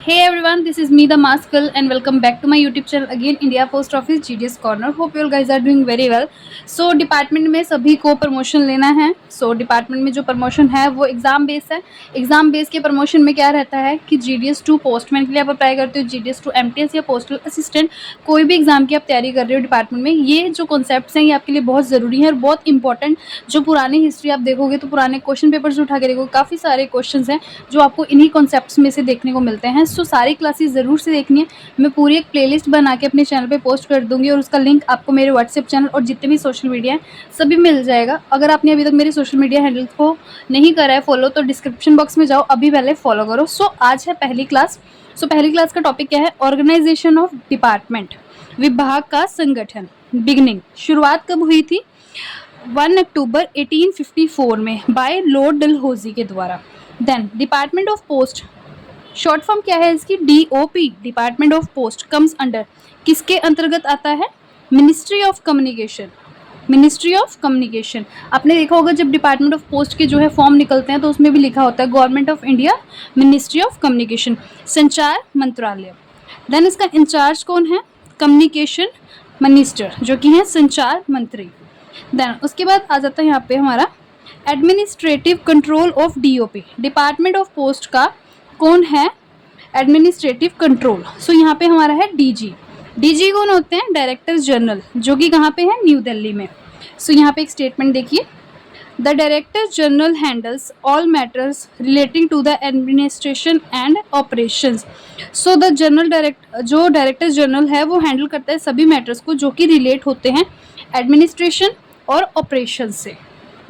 Hey everyone, this is me the Maskal and welcome back to my YouTube channel again India Post Office GDS Corner. Hope you all guys are doing very well. So department में सभी को promotion लेना है. सो department में जो promotion है वो exam base है. एग्ज़ाम बेस के प्रमोशन में क्या रहता है कि GDS 2 पोस्टमैन के लिए आप अप्लाई करते हो, GDS 2 MTS या पोस्टल असिस्टेंट कोई भी एग्ज़ाम की आप तैयारी कर रहे हो डिपार्टमेंट में. ये जो कॉन्सेप्ट्स हैं ये आपके लिए बहुत ज़रूरी है और बहुत इंपॉर्टेंट. जो पुरानी हिस्ट्री आप देखोगे तो पुराने क्वेश्चन पेपर्स उठा के देखोगे, काफ़ी सारे क्वेश्चन हैं जो आपको इन्हीं कॉन्सेप्ट्स में से देखने को मिलते हैं. सो सारी क्लासेस ज़रूर से देखनी है. मैं पूरी एक प्लेलिस्ट बना के अपने चैनल पे पोस्ट कर दूंगी और उसका लिंक आपको मेरे व्हाट्सएप चैनल और जितने भी सोशल मीडिया हैं सभी मिल जाएगा. अगर आपने अभी तक मेरे सोशल मीडिया हैंडल्स को नहीं करा है फॉलो तो डिस्क्रिप्शन बॉक्स में जाओ, अभी पहले फॉलो करो. सो आज है पहली क्लास. सो पहली क्लास का टॉपिक क्या है? ऑर्गेनाइजेशन ऑफ डिपार्टमेंट, विभाग का संगठन. बिगनिंग, शुरुआत कब हुई थी? 1 अक्टूबर 1854 में बाय लॉर्ड डलहौजी के द्वारा. Then department of post, short form क्या है इसकी? DOP, department of post comes under, किसके अंतर्गत आता है? Ministry of communication. Ministry of communication. आपने देखा होगा जब डिपार्टमेंट ऑफ पोस्ट के जो है फॉर्म निकलते हैं तो उसमें भी लिखा होता है government of India, ministry of communication. संचार मंत्रालय. देन इसका इंचार्ज कौन है? कम्युनिकेशन मिनिस्टर, जो कि है संचार मंत्री. देन उसके बाद आ जाता है यहाँ पे हमारा administrative control of DOP, department of post का कौन है? Administrative control. सो यहाँ पे हमारा है DG. DG कौन होते हैं? डायरेक्टर जनरल, जो कि कहाँ पे है? न्यू दिल्ली में. सो यहाँ पे एक स्टेटमेंट देखिए, the director general handles all matters relating to the administration and operations. So the जो डायरेक्टर जनरल है वो हैंडल करता है सभी मैटर्स को जो कि रिलेट होते हैं एडमिनिस्ट्रेशन और ऑपरेशन से.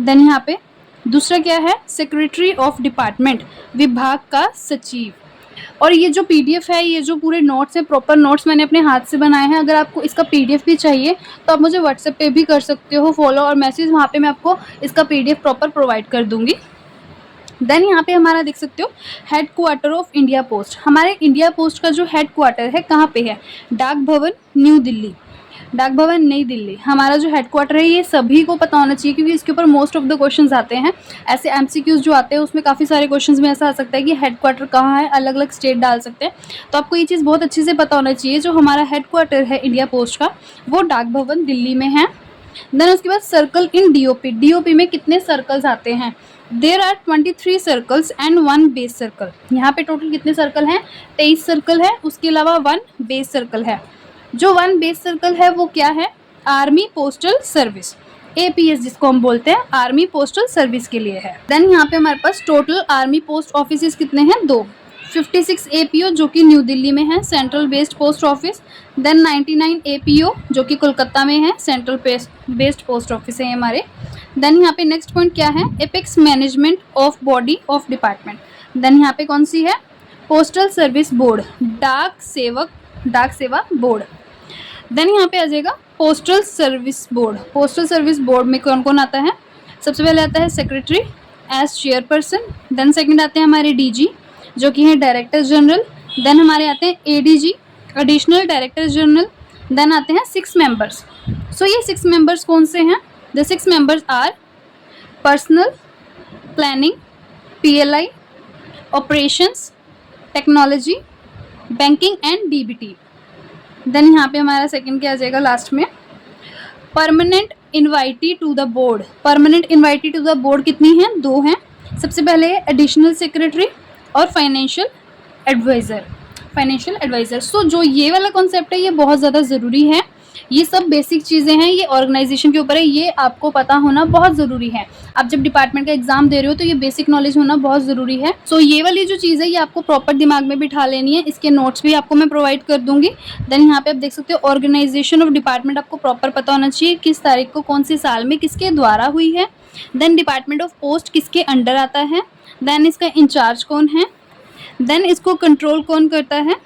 देन यहाँ पे दूसरा क्या है? सेक्रेटरी ऑफ डिपार्टमेंट, विभाग का सचिव. और ये जो PDF है, ये जो पूरे नोट्स हैं, प्रॉपर नोट्स मैंने अपने हाथ से बनाए हैं. अगर आपको इसका PDF भी चाहिए तो आप मुझे व्हाट्सएप पे भी कर सकते हो फॉलो और मैसेज, वहाँ पे मैं आपको इसका PDF प्रॉपर प्रोवाइड कर दूँगी. देन यहाँ पे हमारा देख सकते हो head quarter of India post. हमारे इंडिया पोस्ट का जो हेड क्वार्टर है कहाँ पे है? डाक भवन, न्यू दिल्ली. डाक भवन नई दिल्ली हमारा जो हेडक्वार्टर है. ये सभी को पता होना चाहिए क्योंकि इसके ऊपर मोस्ट ऑफ द क्वेश्चंस आते हैं. ऐसे MCQs जो आते हैं उसमें काफ़ी सारे क्वेश्चंस में ऐसा आ सकता है कि हेडक्वार्टर कहाँ है, अलग अलग स्टेट डाल सकते हैं. तो आपको ये चीज़ बहुत अच्छे से पता होना चाहिए. जो हमारा हेडक्वार्टर है इंडिया पोस्ट का वो डाक भवन दिल्ली में है. देन उसके बाद सर्कल इन DOP में कितने सर्कल्स आते हैं? There are 23 circles and 1 base circle. यहाँ पे टोटल कितने सर्कल हैं? 23 सर्कल है, उसके अलावा 1 बेस सर्कल है. जो 1 बेस सर्कल है वो क्या है? आर्मी पोस्टल सर्विस, APS जिसको हम बोलते हैं, आर्मी पोस्टल सर्विस के लिए है. देन यहाँ पे हमारे पास टोटल आर्मी पोस्ट ऑफिस कितने हैं? 2. 56 APO जो कि न्यू दिल्ली में है, central based post office. Then 99 APO जो कि कोलकाता में है, सेंट्रल बेस्ड पोस्ट ऑफिस है हमारे. देन यहाँ पे नेक्स्ट पॉइंट क्या है? Apex management of body of department. Then यहाँ पे कौन सी है? पोस्टल सर्विस बोर्ड, डाक सेवा बोर्ड. देन यहाँ पे आ जाएगा postal service board. Postal service board में कौन कौन आता है? सबसे पहले आता है secretary as chairperson. Then second आते हैं हमारे DG जो कि है डायरेक्टर जनरल. देन हमारे आते हैं ADG, additional director general. Then आते हैं 6 मेंबर्स. सो ये 6 मेंबर्स कौन से हैं? The 6 members are personnel, planning, PLI, operations, technology, banking and DBT. Then यहाँ पे हमारा सेकंड क्या आ जाएगा लास्ट में? Permanent invitee to the board. Permanent invitee to the board कितनी हैं? 2 हैं. सबसे पहले एडिशनल सेक्रेटरी और फाइनेंशियल एडवाइज़र. सो जो ये वाला कॉन्सेप्ट है ये बहुत ज़्यादा ज़रूरी है. ये सब बेसिक चीज़ें हैं, ये ऑर्गेनाइजेशन के ऊपर है, ये आपको पता होना बहुत ज़रूरी है. आप जब डिपार्टमेंट का एग्जाम दे रहे हो तो ये बेसिक नॉलेज होना बहुत ज़रूरी है. सो ये वाली जो चीज़ है ये आपको प्रॉपर दिमाग में बिठा लेनी है. इसके नोट्स भी आपको मैं प्रोवाइड कर दूंगी. देन यहाँ पे आप देख सकते हो ऑर्गेनाइजेशन ऑफ डिपार्टमेंट आपको प्रॉपर पता होना चाहिए, किस तारीख को कौन सी साल में किसके द्वारा हुई है. देन डिपार्टमेंट ऑफ पोस्ट किसके अंडर आता है. देन इसका इंचार्ज कौन है. देन इसको कंट्रोल कौन करता है.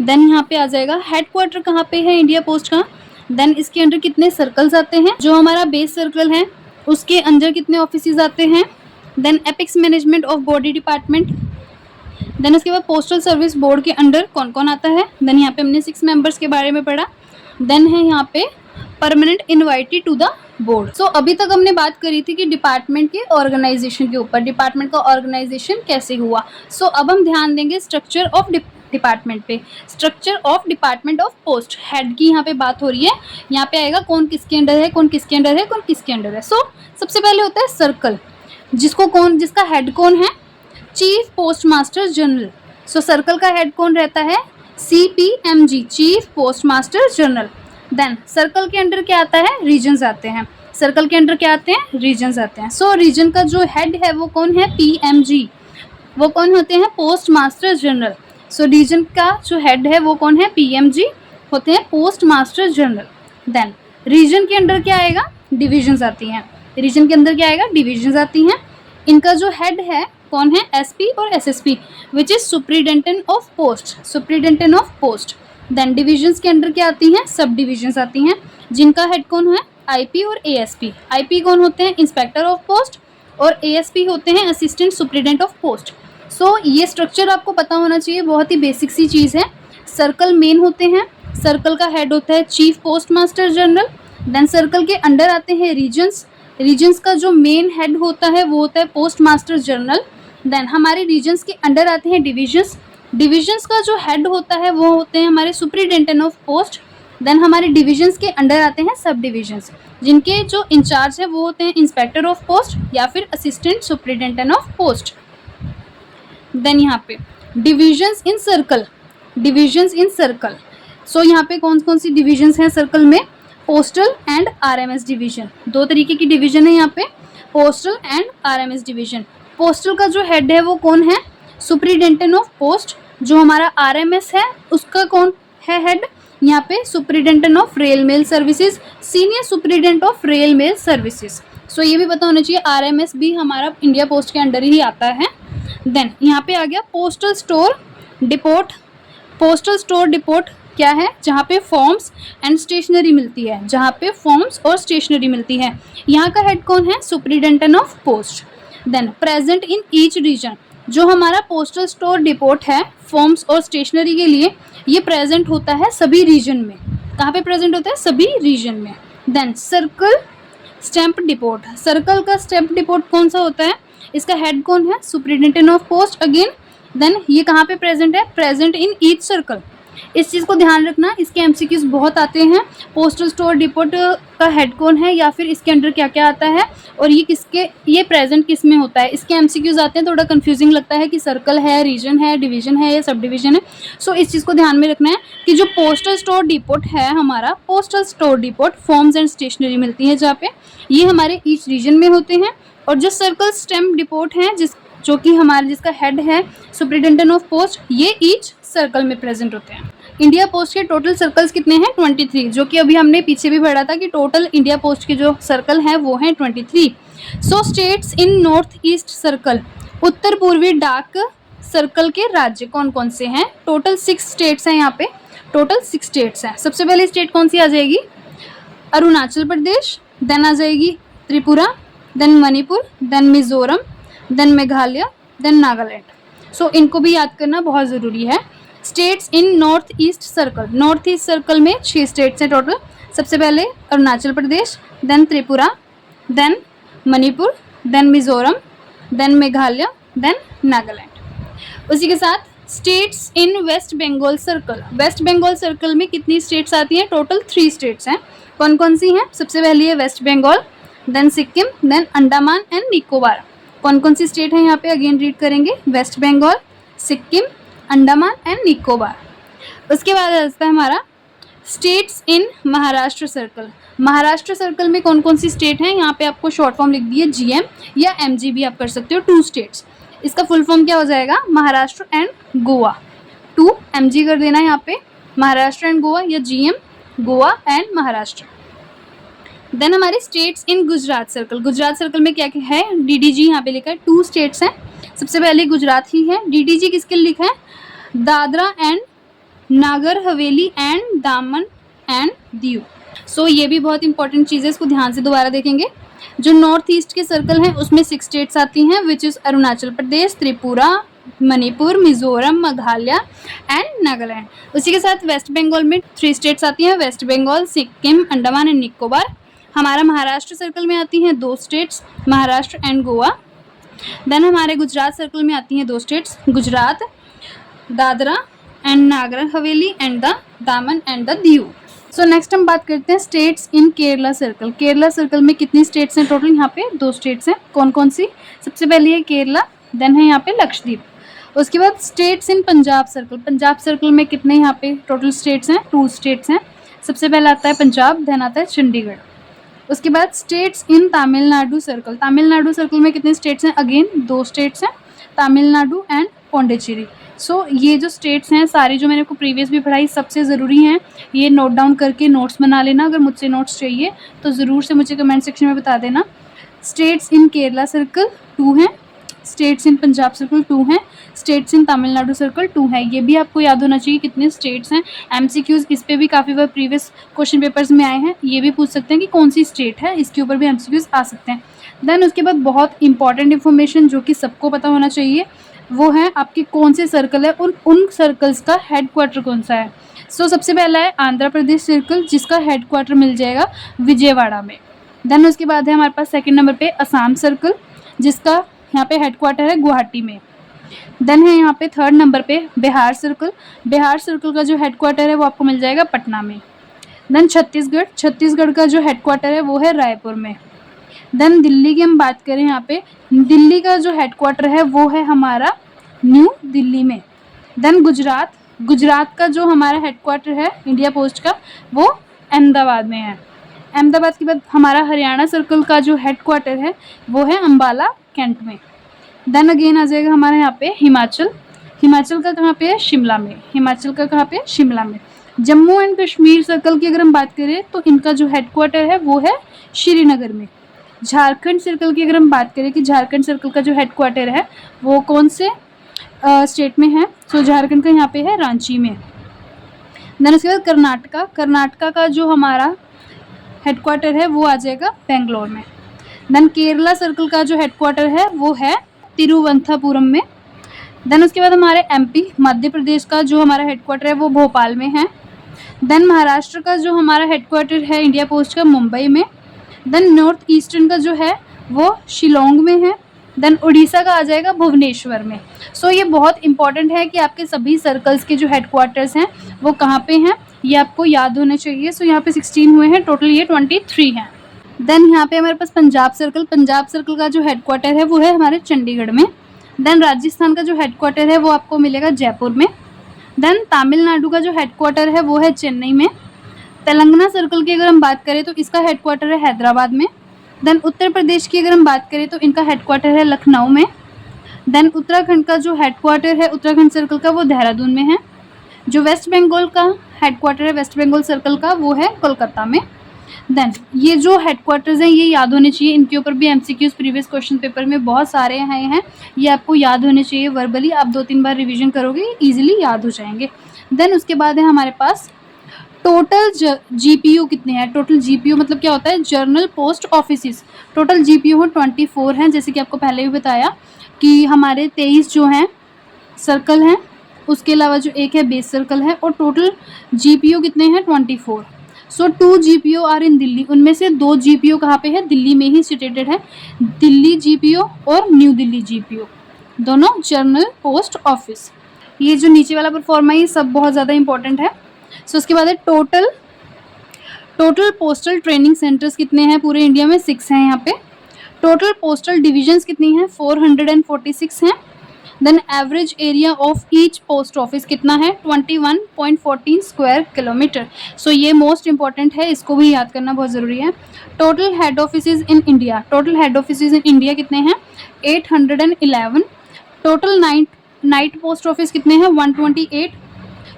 देन यहाँ पे आ जाएगा हेडक्वार्टर कहाँ पे है इंडिया पोस्ट का. देन इसके अंडर कितने सर्कल्स आते हैं? जो हमारा बेस सर्कल है उसके अंदर कितने ऑफिसेज आते हैं. Then apex management of body department. Then उसके बाद पोस्टल सर्विस बोर्ड के अंडर कौन कौन आता है. देन यहाँ पे हमने 6 मेंबर्स के बारे में पढ़ा. देन है यहाँ पे permanent invitee to the board. So अभी तक हमने बात करी थी कि डिपार्टमेंट के ऑर्गेनाइजेशन के ऊपर, डिपार्टमेंट का ऑर्गेनाइजेशन कैसे हुआ. सो अब हम ध्यान देंगे स्ट्रक्चर ऑफ डिपार्टमेंट पे। Structure of department of post, head की यहाँ पे बात हो रही है। यहाँ पे आएगा कौन किसके अंडर है, कौन किसके अंडर है, कौन किसके अंडर है। सो सबसे पहले होता है सर्कल, जिसका हेड कौन है, chief post master general. So circle का हेड कौन रहता है, CPMG, chief post master general. Then circle के अंडर क्या आता है, रीजन्स आते हैं। सर्कल के अंडर क्या आते हैं, रीजन्स आते हैं। सो रीजन का जो हेड है वो कौन है, PMG, वो कौन होते हैं, पोस्ट मास्टर जनरल। सो रीजन का जो हेड है वो कौन है, PMG होते हैं, post master general. Then region के अंदर क्या आएगा, डिविजन्स आती हैं। रीजन के अंदर क्या आएगा, डिविजन्स आती हैं। इनका जो हेड है कौन है, SP और SSP, which is superintendent of post, superintendent of post. Then divisions के अंदर क्या आती हैं, सब डिविजन्स आती हैं, जिनका हेड कौन है, IP और ASP। IP कौन होते हैं, इंस्पेक्टर ऑफ पोस्ट, और ASP होते हैं असिस्टेंट सुप्रीडेंट ऑफ पोस्ट। सो ये स्ट्रक्चर आपको पता होना चाहिए, बहुत ही बेसिक सी चीज़ है। सर्कल मेन होते हैं, सर्कल का हेड होता है chief post master general. Then circle के अंडर आते हैं रीजन्स, रीजन्स का जो मेन हेड होता है वो होता है पोस्ट मास्टर जनरल। देन हमारे रीजन्स के अंडर आते हैं डिविजन्स, डिविजन्स का जो हेड होता है वो होते हैं हमारे सुपरिटेंडेंट ऑफ पोस्ट। देन हमारे डिविजन्स के अंडर आते हैं सब डिविजन्स, जिनके जो इंचार्ज है वो होते हैं इंस्पेक्टर ऑफ पोस्ट या फिर assistant superintendent of post. Then यहाँ पे divisions in circle, divisions in circle. So यहाँ पे कौन कौन सी डिविजन्स हैं सर्कल में, पोस्टल एंड RMS डिवीजन। दो तरीके की डिवीजन है यहाँ पे, postal and RMS division. Postal का जो हेड है वो कौन है, सुपरिटेंडेंट ऑफ पोस्ट। जो हमारा RMS है उसका कौन है हेड, यहाँ पे superintendent of rail mail services, senior superintendent of rail mail services. So ये भी पता होना चाहिए, RMS भी हमारा इंडिया पोस्ट के अंडर ही आता है। देन यहाँ पे आ गया postal store depot. Postal store depot क्या है, जहाँ पे फॉर्म्स एंड स्टेशनरी मिलती है, जहाँ पे फॉर्म्स और स्टेशनरी मिलती है। यहाँ का हेड कौन है, superintendent of post. Then present in each region, जो हमारा पोस्टल स्टोर डिपोट है फॉर्म्स और स्टेशनरी के लिए, ये प्रेजेंट होता है सभी रीजन में। कहाँ पे प्रेजेंट होता है, सभी रीजन में। Then circle stamp depot, circle का स्टैंप डिपोट कौन सा होता है, इसका हेड कौन है, superintendent of post again. Then ये कहाँ पे प्रेजेंट है, प्रेजेंट इन ईच सर्कल। इस चीज़ को ध्यान रखना, इसके MCQs बहुत आते हैं। पोस्टल स्टोर डिपोट का हेड कौन है या फिर इसके अंडर क्या क्या आता है और ये प्रेजेंट किस में होता है, इसके MCQs आते हैं। थोड़ा कंफ्यूजिंग लगता है कि सर्कल है, रीजन है, डिवीजन है या सब डिवीजन है। सो इस चीज़ को ध्यान में रखना है कि जो पोस्टल स्टोर डिपोट है हमारा, postal store depot forms and stationery मिलती है जहाँ पे, ये हमारे ईच रीजन में होते हैं। और जो सर्कल स्टैम्प डिपोट है जो कि हमारे जिसका हेड है सुपरिटेंडेंट ऑफ पोस्ट, ये ईच सर्कल में प्रेजेंट होते हैं। इंडिया पोस्ट के टोटल सर्कल्स कितने हैं, 23, जो कि अभी हमने पीछे भी पढ़ा था कि टोटल इंडिया पोस्ट के जो सर्कल हैं वो हैं 23। So states in north east circle, उत्तर पूर्वी डाक सर्कल के राज्य कौन कौन से हैं, टोटल 6 स्टेट्स हैं यहाँ पे, टोटल 6 स्टेट्स हैं। सबसे पहले स्टेट कौन सी आ जाएगी, अरुणाचल प्रदेश, देन आ जाएगी Tripura, then Manipur, then Mizoram, then Meghalaya, then Nagaland. So इनको भी याद करना बहुत ज़रूरी है। States in north east circle, north east circle में 6 स्टेट्स हैं टोटल। सबसे पहले Arunachal Pradesh, then Tripura, then Manipur, then Mizoram, then Meghalaya, then Nagaland. उसी के साथ states in West Bengal circle, West Bengal circle में कितनी स्टेट्स आती हैं, टोटल 3 स्टेट्स हैं। कौन कौन सी हैं, सबसे पहली है West Bengal, then Sikkim, then Andaman and Nicobar. कौन कौन सी स्टेट है यहाँ पे, अगेन रीड करेंगे, वेस्ट बंगाल, सिक्किम, अंडमान एंड निकोबार। उसके बाद आता है हमारा states in Maharashtra circle. Maharashtra circle में कौन कौन सी स्टेट हैं, यहाँ पे आपको शॉर्ट फॉर्म लिख दी है GM या MG भी आप कर सकते हो, 2 स्टेट्स। इसका फुल फॉर्म क्या हो जाएगा, महाराष्ट्र एंड गोवा, 2 MG कर देना यहाँ पे, महाराष्ट्र एंड गोवा या GM, Goa and Maharashtra. Then हमारे states in Gujarat circle, Gujarat circle में क्या क्या है, DDG यहाँ पे लिखा है, 2 स्टेट्स हैं। सबसे पहले गुजरात ही है, DDG किसके लिए लिखा है, दादरा एंड नागर हवेली एंड दामन एंड दीव। सो ये भी बहुत इंपॉर्टेंट चीज़ है, इसको ध्यान से दोबारा देखेंगे। जो नॉर्थ ईस्ट के सर्कल हैं उसमें 6 स्टेट्स आती हैं, which is Arunachal Pradesh, Tripura, Manipur, Mizoram, Meghalaya and Nagaland. उसी के साथ वेस्ट बंगाल में 3 स्टेट्स आती हैं, वेस्ट बंगाल, सिक्किम, अंडमान एंड निकोबार। हमारा महाराष्ट्र सर्कल में आती हैं 2 states, Maharashtra and Goa. Then हमारे गुजरात सर्कल में आती हैं 2 states, Gujarat, Dadra and Nagar Haveli and the दामन and the Diu. So next हम बात करते हैं states in Kerala circle. Kerala circle में कितनी स्टेट्स हैं टोटल? यहाँ पे 2 स्टेट्स हैं। कौन कौन सी? सबसे पहले है केरला, देन है यहाँ पे लक्षद्वीप। उसके बाद states in Punjab circle. Punjab circle में कितने यहाँ पे टोटल स्टेट्स हैं? 2 स्टेट्स हैं। सबसे पहले आता है पंजाब, देन आता है चंडीगढ़। उसके बाद states in Tamil Nadu circle. Tamil Nadu circle में कितने स्टेट्स हैं? अगेन 2 स्टेट्स हैं, तमिलनाडु एंड पौंडीचेरी। सो ये जो स्टेट्स हैं सारी जो मैंने आपको प्रीवियस भी पढ़ाई सबसे ज़रूरी हैं, ये नोट डाउन करके नोट्स बना लेना। अगर मुझसे नोट्स चाहिए तो ज़रूर से मुझे कमेंट सेक्शन में बता देना। स्टेट्स इन केरला सर्कल 2 हैं, स्टेट्स इन पंजाब सर्कल 2 हैं, स्टेट्स इन तमिलनाडु सर्कल 2 है। ये भी आपको याद होना चाहिए कितने स्टेट्स हैं। एमसीक्यूज इस पे भी काफ़ी बार प्रीवियस क्वेश्चन पेपर्स में आए हैं, ये भी पूछ सकते हैं कि कौन सी स्टेट है, इसके ऊपर भी एमसीक्यूज आ सकते हैं। देन उसके बाद बहुत इंपॉर्टेंट इन्फॉर्मेशन जो कि सबको पता होना चाहिए वो है आपके कौन से सर्कल है, उन सर्कल्स का हेडक्वार्टर कौन सा है। सो सबसे पहला है आंध्र प्रदेश सर्कल, जिसका हेडक्वार्टर मिल जाएगा विजयवाड़ा में। देन उसके बाद है हमारे पास सेकंड नंबर पे असम सर्कल, जिसका यहाँ पे हेडक्वार्टर है गुवाहाटी में। देन है यहाँ पे थर्ड नंबर पे बिहार सर्कल। बिहार सर्कल का जो हेडक्वार्टर है वो आपको मिल जाएगा पटना में। देन छत्तीसगढ़, छत्तीसगढ़ का जो हेडक्वार्टर है वो है रायपुर में। देन दिल्ली की हम बात करें, यहाँ पे दिल्ली का जो हेडक्वार्टर है वो है हमारा न्यू दिल्ली में। देन गुजरात, गुजरात का जो हमारा हेडक्वार्टर है इंडिया पोस्ट का वो अहमदाबाद में है। अहमदाबाद के बाद हमारा हरियाणा सर्कल का जो हेडक्वार्टर है वो है अम्बाला कैंट में। देन अगेन आ जाएगा हमारे यहाँ पे हिमाचल, हिमाचल का कहाँ पे है? शिमला में। हिमाचल का कहाँ पे है? शिमला में। जम्मू एंड कश्मीर सर्कल की अगर हम बात करें तो इनका जो हेडक्वार्टर है वो है श्रीनगर में। झारखंड सर्कल की अगर हम बात करें कि झारखंड सर्कल का जो हेडक्वार्टर है वो कौन से स्टेट में है? सो झारखंड का यहाँ पे है रांची में। देन उसके बाद कर्नाटका, कर्नाटका का जो हमारा हेडक्वार्टर है वो आ जाएगा बेंगलोर में। देन केरला सर्कल का जो हेडक्वार्टर है वो है तिरुवनंतपुरम में। देन उसके बाद हमारे एमपी मध्य प्रदेश का जो हमारा हेडक्वार्टर है वो भोपाल में है। देन महाराष्ट्र का जो हमारा हेडक्वार्टर है इंडिया पोस्ट का मुंबई में। देन नॉर्थ ईस्टर्न का जो है वो शिलोंग में है। देन उड़ीसा का आ जाएगा भुवनेश्वर में। सो ये बहुत इंपॉर्टेंट है कि आपके सभी सर्कल्स के जो हेडक्वार्टर्स हैं वो कहाँ पे हैं, ये आपको याद होने चाहिए। सो यहाँ पे 16 हुए हैं टोटल, ये 23 हैं। देन यहाँ पे हमारे पास पंजाब सर्कल, पंजाब सर्कल का जो हेडक्वार्टर है वो है हमारे चंडीगढ़ में। देन राजस्थान का जो हेडक्वार्टर है वो आपको मिलेगा जयपुर में। देन तमिलनाडु का जो हेडक्वार्टर है वो है चेन्नई में। तेलंगाना सर्कल की अगर हम बात करें तो इसका हेडक्वार्टर है हैदराबाद में। देन उत्तर प्रदेश की अगर हम बात करें तो इनका हेडक्वार्टर है लखनऊ में। देन उत्तराखंड का जो हेडक्वार्टर है उत्तराखंड सर्कल का वो देहरादून में है। जो वेस्ट बंगाल का हेडक्वार्टर है वेस्ट बंगाल सर्कल का वो है कोलकाता में। देन ये जो हेडक्वार्टर्स हैं ये याद होने चाहिए, इनके ऊपर भी एमसीक्यूज प्रीवियस क्वेश्चन पेपर में बहुत सारे आए हैं, ये आपको याद होने चाहिए। वर्बली आप 2-3 बार रिवीजन करोगे इजीली याद हो जाएंगे। देन उसके बाद है हमारे पास टोटल जीपीयू कितने हैं। टोटल जीपीयू मतलब क्या होता है? Journal post offices. Total GPU हो 24 हैं, जैसे कि आपको पहले भी बताया कि हमारे 23 जो हैं सर्कल हैं, उसके अलावा जो एक है बेस सर्कल है, और टोटल जीपीयू कितने हैं? 24। सो 2 जीपीयू आर इन दिल्ली, उनमें से 2 जीपीयू कहाँ पे है? दिल्ली में ही सिचुएटेड है। दिल्ली जीपीयू और न्यू दिल्ली जीपीयू दोनों जर्नल पोस्ट ऑफिस। ये जो नीचे वाला परफॉर्मा है ये सब बहुत ज़्यादा इंपॉर्टेंट है। सो उसके बाद है टोटल पोस्टल ट्रेनिंग सेंटर्स कितने हैं पूरे इंडिया में? 6 हैं यहाँ पे। टोटल पोस्टल डिविजन्स कितनी हैं? 446 हैं। Then average area of each post office कितना है? 21.14 स्क्वायर किलोमीटर। सो ये मोस्ट इंपॉर्टेंट है, इसको भी याद करना बहुत ज़रूरी है। Total head offices in India, total head offices in India कितने हैं? 811। टोटल नाइट पोस्ट ऑफिस कितने हैं? 128।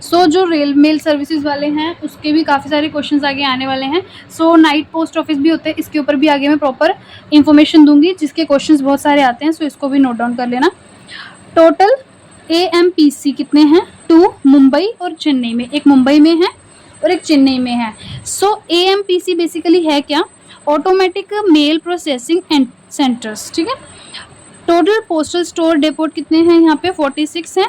सो जो रेल मेल सर्विसेज वाले हैं उसके भी काफ़ी सारे क्वेश्चंस आगे आने वाले हैं। सो नाइट पोस्ट ऑफिस भी होते हैं, इसके ऊपर भी आगे मैं प्रॉपर इन्फॉर्मेशन दूंगी जिसके क्वेश्चंस बहुत सारे आते हैं। सो इसको भी नोट डाउन कर लेना। टोटल AMPC कितने हैं? 2 मुंबई और चेन्नई में, एक मुंबई में है और एक चेन्नई में है। सो AMPC बेसिकली है क्या? ऑटोमेटिक मेल प्रोसेसिंग सेंटर्स, ठीक है। टोटल पोस्टल स्टोर डेपोट कितने हैं यहाँ पे? 46 हैं।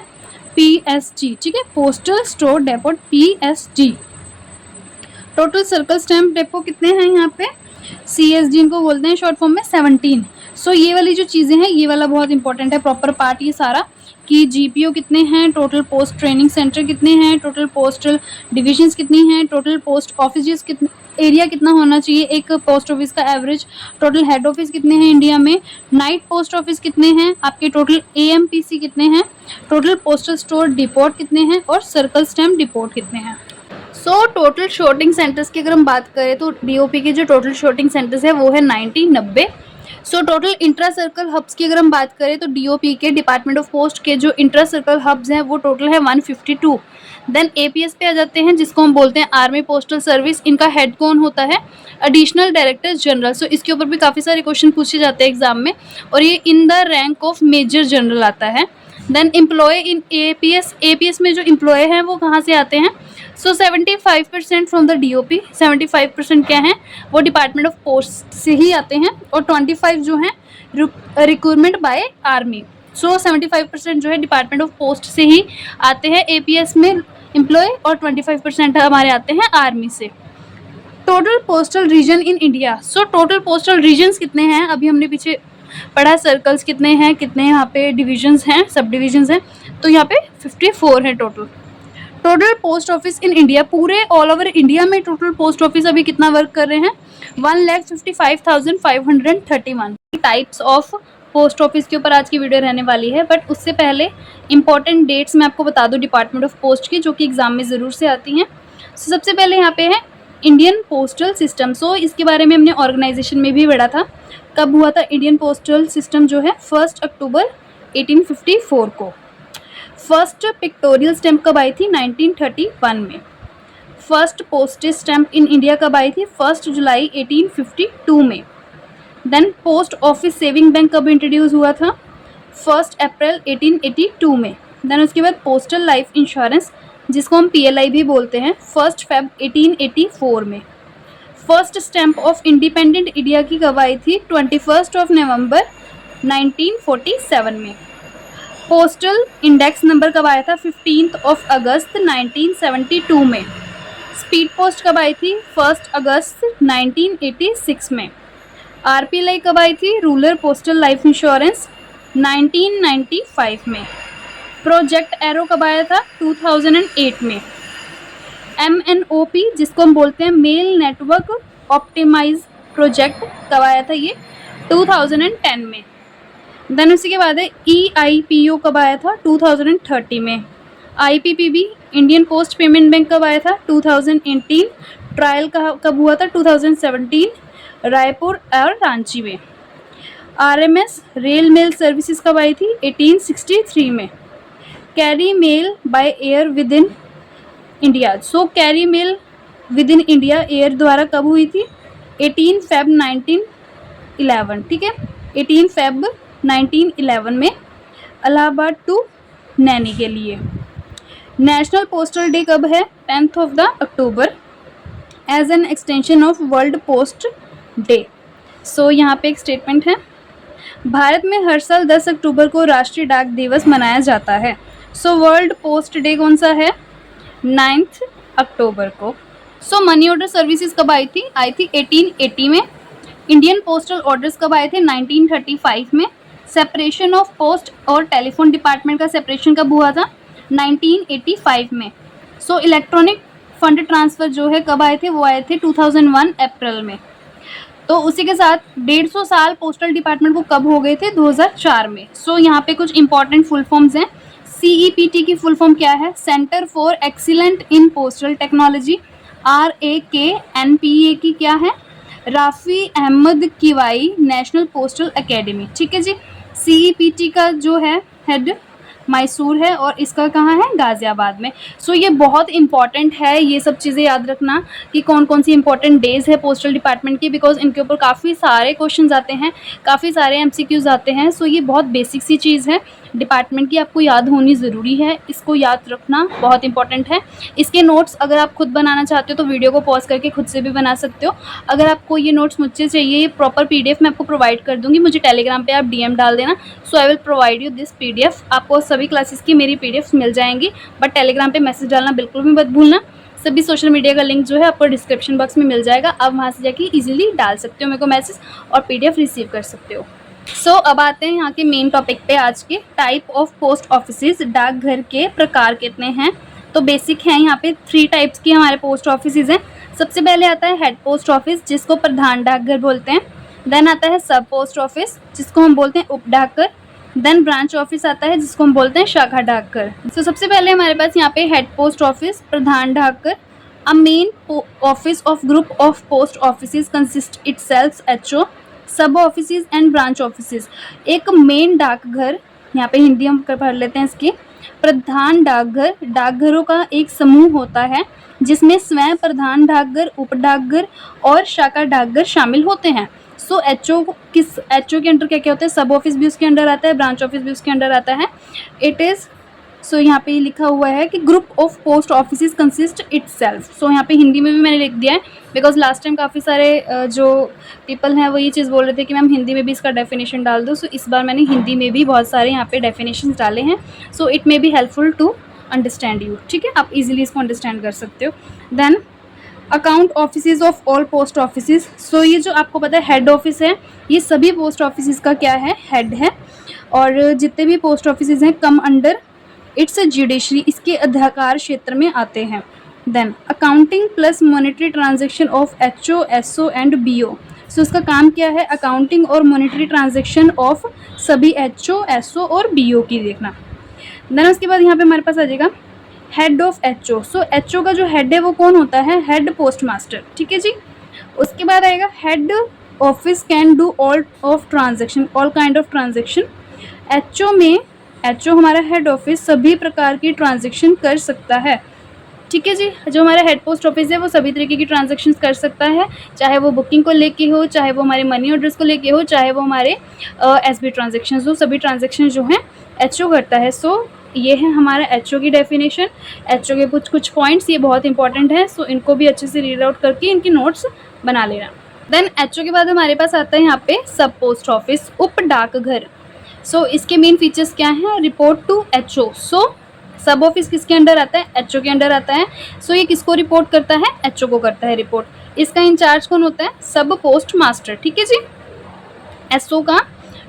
PSG, ठीक है, postal store deputy PSG। Total circle stamp depot कितने हैं यहाँ पे? CSD इनको बोलते हैं शॉर्ट फॉर्म में, 17। सो ये वाली जो चीज़ें हैं ये वाला बहुत इंपॉर्टेंट है, प्रॉपर पार्ट ये सारा, कि जीपीओ कितने हैं, टोटल पोस्ट ट्रेनिंग सेंटर कितने हैं, टोटल पोस्टल डिविजन्स कितनी हैं, टोटल पोस्ट ऑफिस कितने, एरिया कितना होना चाहिए एक पोस्ट ऑफिस का एवरेज, टोटल हेड ऑफिस कितने हैं इंडिया में, नाइट पोस्ट ऑफिस कितने हैं आपके, टोटल एएमपीसी कितने हैं, टोटल पोस्टल स्टोर डिपोट कितने हैं और सर्कल स्टैम्प डिपोट कितने हैं। सो टोटल शॉर्टिंग सेंटर्स की अगर हम बात करें तो डीओपी के जो टोटल शॉर्टिंग सेंटर्स है वो है 90। So total intra circle hubs की अगर हम बात करें तो डीओपी के डिपार्टमेंट ऑफ पोस्ट के जो इंट्रा सर्कल हब्स हैं वो टोटल है 152। देन एपीएस पे आ जाते हैं जिसको हम बोलते हैं आर्मी पोस्टल सर्विस। इनका हेड कौन होता है, एडिशनल डायरेक्टर जनरल। सो इसके ऊपर भी काफ़ी सारे क्वेश्चन पूछे जाते हैं एग्जाम में और ये in the rank of major general आता है। Then employ in APS, APS में जो एम्प्लॉय हैं वो कहाँ से आते हैं, सो 75% फ्रॉम द डीओपी, 75% क्या हैं वो डिपार्टमेंट ऑफ पोस्ट से ही आते हैं और 25 जो हैं रिक्रूटमेंट बाय आर्मी। सो 75% जो है डिपार्टमेंट ऑफ पोस्ट से ही आते हैं एपीएस में एम्प्लॉय और 25% हमारे आते हैं आर्मी से। Total postal region in India, so total postal regions कितने हैं अभी हमने पीछे पढ़ा, सर्कल्स कितने हैं, कितने यहाँ पे डिविजन्स हैं, सब डिविजन्स हैं, तो यहाँ पे 54 है total. Total post office in India, पूरे ऑल ओवर इंडिया में टोटल पोस्ट ऑफिस अभी कितना वर्क कर रहे हैं, 1,55,531। टाइप्स ऑफ पोस्ट ऑफिस के ऊपर आज की वीडियो रहने वाली है, बट उससे पहले इंपॉर्टेंट डेट्स मैं आपको बता दूं डिपार्टमेंट ऑफ पोस्ट की, जो कि एग्जाम में ज़रूर से आती हैं। सबसे पहले यहाँ पे है इंडियन पोस्टल सिस्टम। सो इसके बारे में हमने ऑर्गेनाइजेशन में भी पढ़ा था, कब हुआ था इंडियन पोस्टल सिस्टम जो है 1 अक्टूबर 1854 को। फर्स्ट पिक्टोरियल स्टैम्प कब आई थी, 1931 में। First postage stamp in India कब आई थी, 1 जुलाई 1852 में। Then post office saving bank कब इंट्रोड्यूस हुआ था, 1 अप्रैल 1882 में। देन उसके बाद पोस्टल लाइफ इंश्योरेंस जिसको हम पीएलआई भी बोलते हैं, 1 फेब 1884 में। First stamp of independent India की कब आई थी, 21 नवंबर 1947 में। पोस्टल इंडेक्स नंबर कब आया था, 15 अगस्त 1972 में। स्पीड पोस्ट कब आई थी, 1 अगस्त 1986 में। आरपीएलआई कब आई थी, रूरल पोस्टल लाइफ इंश्योरेंस, 1995 में। प्रोजेक्ट एरो कब आया था, 2008 में। MNOP जिसको हम बोलते हैं मेल नेटवर्क ऑप्टिमाइज प्रोजेक्ट कब आया था, ये 2010 में। देन उसी के बाद है EIPO कब आया था, 2030 में। IPPB Indian post payment bank कब आया था, 2018। ट्रायल कब हुआ था, 2017 रायपुर और रांची में। RMS रेल मेल सर्विसेज कब आई थी, 1863 में। Carry mail by air within India, so carry mail within India air द्वारा कब हुई थी, 18 फेब 1911, ठीक है, 18 फेब 1911 में इलाहाबाद टू नैनी के लिए। नेशनल पोस्टल डे कब है, 10 October as an extension of world post day. So यहाँ पे एक स्टेटमेंट है, भारत में हर साल 10 अक्टूबर को राष्ट्रीय डाक दिवस मनाया जाता है। सो वर्ल्ड पोस्ट डे कौन सा है, 9 अक्टूबर को। सो मनी ऑर्डर सर्विसेज कब आई थी 1880 में। इंडियन पोस्टल ऑर्डर्स कब आए थे, 1935 में। सेपरेशन ऑफ पोस्ट और टेलीफोन डिपार्टमेंट का सेपरेशन कब हुआ था, 1985 में। सो इलेक्ट्रॉनिक फंड ट्रांसफ़र जो है कब आए थे, वो आए थे 2001 अप्रैल में। तो उसी के साथ 150 साल पोस्टल डिपार्टमेंट को कब हो गए थे, 2004 में। सो यहाँ पे कुछ इंपॉर्टेंट फुल फॉर्म्स हैं। CEPT की फुल फॉर्म क्या है, centre for excellent in postal technology. RAK NPA की क्या है, राफ़ी अहमद किवाई नेशनल पोस्टल एकेडमी, ठीक है जी। CEPT का जो है हेड मैसूर है और इसका कहाँ है, गाज़ियाबाद में। सो ये बहुत इंपॉर्टेंट है, ये सब चीज़ें याद रखना कि कौन कौन सी इंपॉर्टेंट डेज़ है पोस्टल डिपार्टमेंट की, बिकॉज इनके ऊपर काफ़ी सारे क्वेश्चंस आते हैं, काफ़ी सारे MCQs आते हैं। सो ये बहुत बेसिक सी चीज़ है डिपार्टमेंट की, आपको याद होनी ज़रूरी है, इसको याद रखना बहुत इंपॉर्टेंट है। इसके नोट्स अगर आप खुद बनाना चाहते हो तो वीडियो को पॉज करके खुद से भी बना सकते हो। अगर आपको ये नोट्स मुझसे चाहिए, ये प्रॉपर PDF मैं आपको प्रोवाइड कर दूँगी, मुझे टेलीग्राम पे आप DM डाल देना। So I will provide you this PDF। आपको सभी क्लासेस की मेरी PDFs मिल जाएंगी, बट टेलीग्राम पे मैसेज डालना बिल्कुल भी मत भूलना। सभी सोशल मीडिया का लिंक जो है आपको डिस्क्रिप्शन बॉक्स में मिल जाएगा, आप वहाँ से जाके इजीली डाल सकते हो मेरे को मैसेज और PDF रिसीव कर सकते हो। अब आते हैं यहाँ के मेन टॉपिक पे आज के, टाइप ऑफ पोस्ट ऑफिसेज, डाकघर के प्रकार कितने हैं। तो बेसिक है यहाँ पे 3 टाइप्स की हमारे पोस्ट ऑफिसेज हैं। सबसे पहले आता है हेड पोस्ट ऑफिस, जिसको प्रधान डाकघर बोलते हैं। देन आता है सब पोस्ट ऑफिस, जिसको हम बोलते हैं उप डाकघर। देन ब्रांच ऑफिस आता है, जिसको हम बोलते हैं शाखा डाकघर। सबसे पहले हमारे पास यहाँ पे हेड पोस्ट ऑफिस, प्रधान डाकघर। अ main office of group of post offices consist itself HO, सब ऑफिसेज एंड ब्रांच ऑफिसेज। एक मेन डाकघर, यहाँ पे हिंदी हम पढ़ लेते हैं इसकी। प्रधान डाकघर, डाकघरों का एक समूह होता है जिसमें स्वयं प्रधान डाकघर, उप डाकघर और शाखा डाकघर शामिल होते हैं। एचओ के अंडर क्या क्या होता है, सब ऑफिस भी उसके अंडर आता है, ब्रांच ऑफिस भी उसके अंडर आता है। इट इज़ यहाँ पे लिखा हुआ है कि group of post offices consist itself. यहाँ पे हिंदी में भी मैंने लिख दिया है, बिकॉज लास्ट टाइम काफ़ी सारे जो पीपल हैं वो ये चीज़ बोल रहे थे कि मैम हिंदी में भी इसका डेफिनेशन डाल दो। इस बार मैंने हिंदी में भी बहुत सारे यहाँ पे डेफिनेशन डाले हैं। It may be helpful to understand you. ठीक है, आप इजीली इसको अंडरस्टैंड कर सकते हो। Then account offices of all post offices. ये जो आपको पता है हेड ऑफिस है, ये सभी पोस्ट ऑफिसेज का क्या है, हेड है। और जितने भी पोस्ट ऑफिसेज हैं कम अंडर इट्स जुडिशरी, इसके अधिकार क्षेत्र में आते हैं। Then accounting plus monetary transaction of HO, SO and BO. उसका काम क्या है, अकाउंटिंग और मॉनेटरी ट्रांजेक्शन ऑफ सभी एचओ, एसओ और बीओ की देखना। देन उसके बाद यहाँ पे हमारे पास आ जाएगा हेड ऑफ एचओ। एचओ का जो हेड है वो कौन होता है, हेड पोस्ट मास्टर। ठीक है जी। उसके बाद आएगा head office can do all of transaction, all kind of transaction. HO में, एचओ हमारा हेड ऑफिस सभी प्रकार की ट्रांजेक्शन कर सकता है। ठीक है जी। जो हमारा हेड पोस्ट ऑफिस है वो सभी तरीके की ट्रांजेक्शन कर सकता है, चाहे वो बुकिंग को लेके हो, चाहे वो हमारे मनी ऑर्डर्स को लेके हो, चाहे वो हमारे एसबी ट्रांजेक्शन हो, सभी ट्रांजेक्शन जो हैं एचओ करता है। ये है हमारा एचओ की डेफिनेशन। एचओ के कुछ पॉइंट्स ये बहुत इंपॉर्टेंट है, इनको भी अच्छे से रीड आउट करके इनकी नोट्स बना लेना। देन एचओ के बाद हमारे पास आता है यहाँ पे सब पोस्ट ऑफिस, उप डाकघर। इसके मेन फीचर्स क्या हैं, रिपोर्ट टू एचओ। सब ऑफिस किसके अंडर आता है, एचओ के अंडर आता है। ये किसको रिपोर्ट करता है, एचओ को करता है रिपोर्ट। इसका इंचार्ज कौन होता है, सब पोस्ट मास्टर। ठीक है जी। एसओ का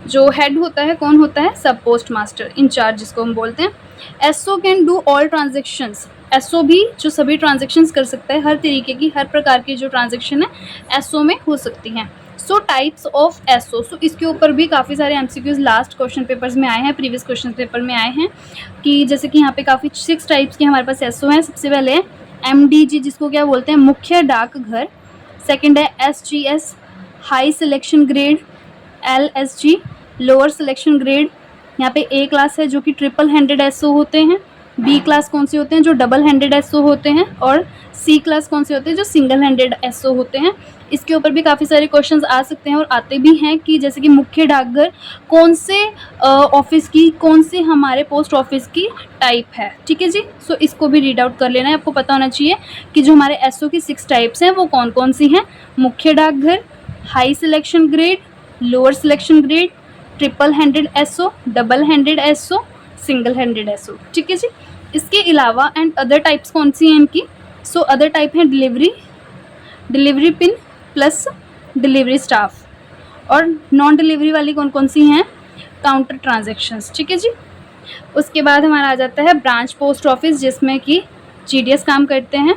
जो हेड होता है कौन होता है, सब पोस्ट मास्टर, इंचार्ज जिसको हम बोलते हैं। SO can do all transactions. SO भी जो सभी ट्रांजेक्शंस कर सकता है, हर तरीके की, हर प्रकार की जो ट्रांजेक्शन है एसओ में हो सकती हैं। Types of SO. इसके ऊपर भी काफ़ी सारे एमसीक्यूज लास्ट क्वेश्चन पेपर्स में आए हैं, प्रीवियस क्वेश्चन पेपर में आए हैं, कि जैसे कि यहाँ पे काफ़ी 6 टाइप्स के हमारे पास एसओ हैं। सबसे पहले है एमडीजी, जिसको क्या बोलते हैं, मुख्य डाकघर। सेकंड है SGS, high selection grade. LSG, lower selection grade. यहाँ पे ए क्लास है जो कि ट्रिपल हैंडेड एसओ होते हैं। बी क्लास कौन से होते हैं, जो डबल हैंडेड एसओ होते हैं। और सी क्लास कौन से होते हैं, जो सिंगल हैंडेड एसओ होते हैं। इसके ऊपर भी काफ़ी सारे क्वेश्चंस आ सकते हैं और आते भी हैं, कि जैसे कि मुख्य डाकघर कौन से ऑफिस की, कौन से हमारे पोस्ट ऑफिस की टाइप है। ठीक है जी। इसको भी रीड आउट कर लेना है, आपको पता होना चाहिए कि जो हमारे एसओ की 6 टाइप्स हैं वो कौन कौन सी हैं। मुख्य डाकघर, high selection grade, lower selection grade, triple handed SO, double handed SO, single handed SO. ठीक है जी। इसके अलावा एंड अदर टाइप्स कौन सी हैं इनकी, अदर टाइप हैं delivery pin plus delivery staff. और नॉन डिलीवरी वाली कौन कौन सी हैं, काउंटर ट्रांजेक्शन्स। ठीक है जी। उसके बाद हमारा आ जाता है ब्रांच पोस्ट ऑफिस, जिसमें कि जीडीएस काम करते हैं।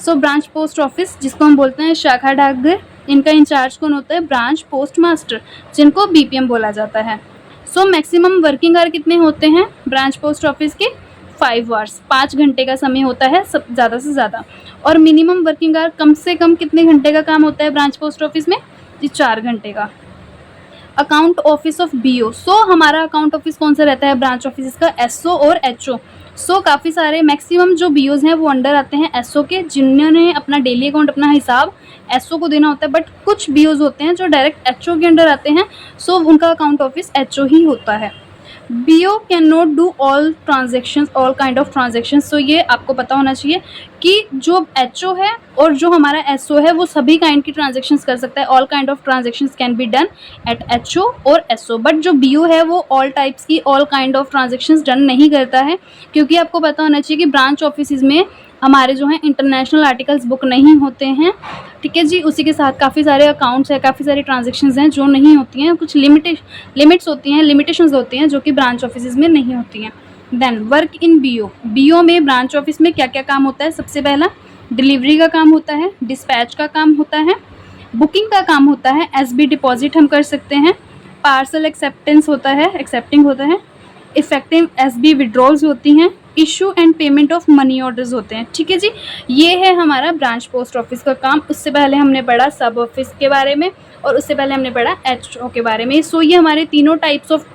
ब्रांच पोस्ट ऑफिस, जिसको हम बोलते हैं शाखा डाकघर, इनका इंचार्ज कौन होता है, ब्रांच पोस्ट मास्टर, जिनको बीपीएम बोला जाता है। मैक्सिमम वर्किंग आवर कितने होते हैं ब्रांच पोस्ट ऑफिस के, 5 आवर्स, 5 घंटे का समय होता है सब ज़्यादा से ज़्यादा। और मिनिमम वर्किंग आवर कम से कम कितने घंटे का काम होता है ब्रांच पोस्ट ऑफिस में, जी 4 घंटे का। Account office of BO. हमारा अकाउंट ऑफिस कौन सा रहता है ब्रांच ऑफिस का, एसओ और एचओ। काफ़ी सारे मैक्सिमम जो बीओज हैं वो अंडर आते हैं एसओ के, जिन्होंने अपना डेली अकाउंट, अपना हिसाब एसओ को देना होता है। बट कुछ बीओज होते हैं जो डायरेक्ट एचओ के अंडर आते हैं, उनका अकाउंट ऑफिस एचओ ही होता है। BO can not do all transactions, all kind of transactions. ये आपको पता होना चाहिए कि जो एचओ है और जो हमारा एसओ है वो सभी काइंड की ट्रांजेक्शन्स कर सकता है। All kind of transactions can be done at HO और एसओ। बट जो बीओ है वो ऑल टाइप्स की, all kind of transactions done नहीं करता है, क्योंकि आपको पता होना चाहिए कि ब्रांच ऑफिस में हमारे जो हैं इंटरनेशनल आर्टिकल्स बुक नहीं होते हैं, ठीक है जी। उसी के साथ काफ़ी सारे अकाउंट्स हैं, काफ़ी सारी ट्रांजेक्शन्स हैं जो नहीं होती हैं, कुछ लिमिट्स होती हैं, लिमिटेशंस होती हैं जो कि ब्रांच ऑफिस में नहीं होती हैं। देन वर्क इन बीओ में ब्रांच ऑफिस में क्या क्या काम होता है? सबसे पहला डिलीवरी का काम होता है, डिस्पैच का काम होता है, बुकिंग का काम होता है, एसबी डिपॉजिट हम कर सकते हैं, पार्सल एक्सेप्टेंस होता है, एक्सेप्टिंग होता है, इफेक्टिव एसबी विड्रॉल्स होती हैं, issue and payment of money orders होते हैं, ठीक है जी। ये है हमारा ब्रांच पोस्ट ऑफिस का काम। उससे पहले हमने पढ़ा सब ऑफिस के बारे में और उससे पहले हमने पढ़ा एचओ के बारे में। सो ये हमारे तीनों टाइप्स ऑफ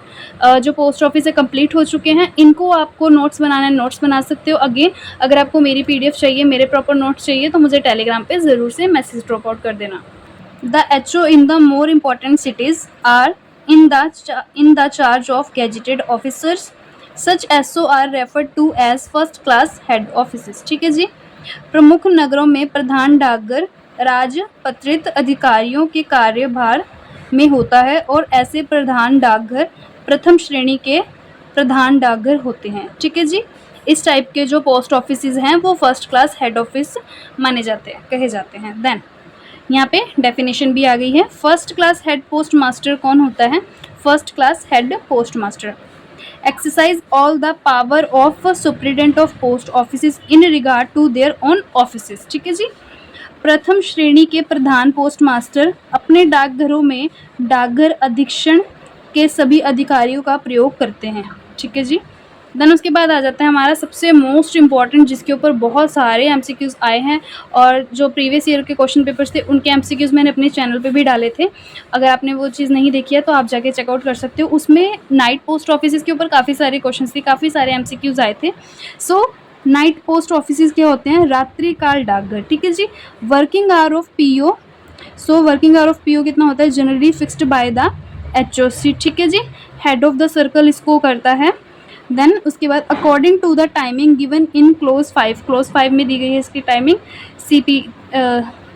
जो पोस्ट ऑफिस है कंप्लीट हो चुके हैं। इनको आपको नोट्स बनाना है, नोट्स बना सकते हो। अगेन अगर आपको मेरी पीडीएफ चाहिए, मेरे प्रॉपर नोट्स चाहिए, तो मुझे टेलीग्राम पे ज़रूर से मैसेज ड्रॉप आउट कर देना। The HO in the more important cities are in the charge of gazetted officers. Such SO are referred to as first class head offices, ठीक है जी। प्रमुख नगरों में प्रधान डाकघर राजपत्रित अधिकारियों के कार्यभार में होता है और ऐसे प्रधान डाकघर प्रथम श्रेणी के प्रधान डाकघर होते हैं, ठीक है जी। इस टाइप के जो पोस्ट ऑफिसेज हैं वो फर्स्ट क्लास हेड ऑफिस माने जाते हैं, कहे जाते हैं। देन यहाँ पे डेफिनेशन भी आ गई है। First class head post master कौन होता है? First class head post master exercise all the power of superintendent of post offices in regard to their own offices, ठीक है जी। प्रथम श्रेणी के प्रधान पोस्ट मास्टर अपने डाकघरों में डाकघर अधीक्षण के सभी अधिकारियों का प्रयोग करते हैं, ठीक है जी। देन उसके बाद आ जाता है हमारा सबसे मोस्ट इम्पॉर्टेंट, जिसके ऊपर बहुत सारे एमसीक्यूज़ आए हैं और जो प्रीवियस ईयर के क्वेश्चन पेपर्स थे उनके एमसीक्यूज़ मैंने अपने चैनल पे भी डाले थे। अगर आपने वो चीज़ नहीं देखी है तो आप जाके चेकआउट कर सकते हो। उसमें नाइट पोस्ट ऑफिस के ऊपर काफ़ी सारे क्वेश्चन थे, काफ़ी सारे एमसीक्यूज़ आए थे। सो नाइट पोस्ट ऑफिस क्या होते हैं? रात्रिकाल डाकघर, ठीक है जी। Working hour of PO, so working hour of PO कितना होता है? Generally fixed by the HOC, ठीक है जी। हेड ऑफ द सर्कल इसको करता है। देन उसके बाद according to the timing given in clause 5 में दी गई है इसकी टाइमिंग।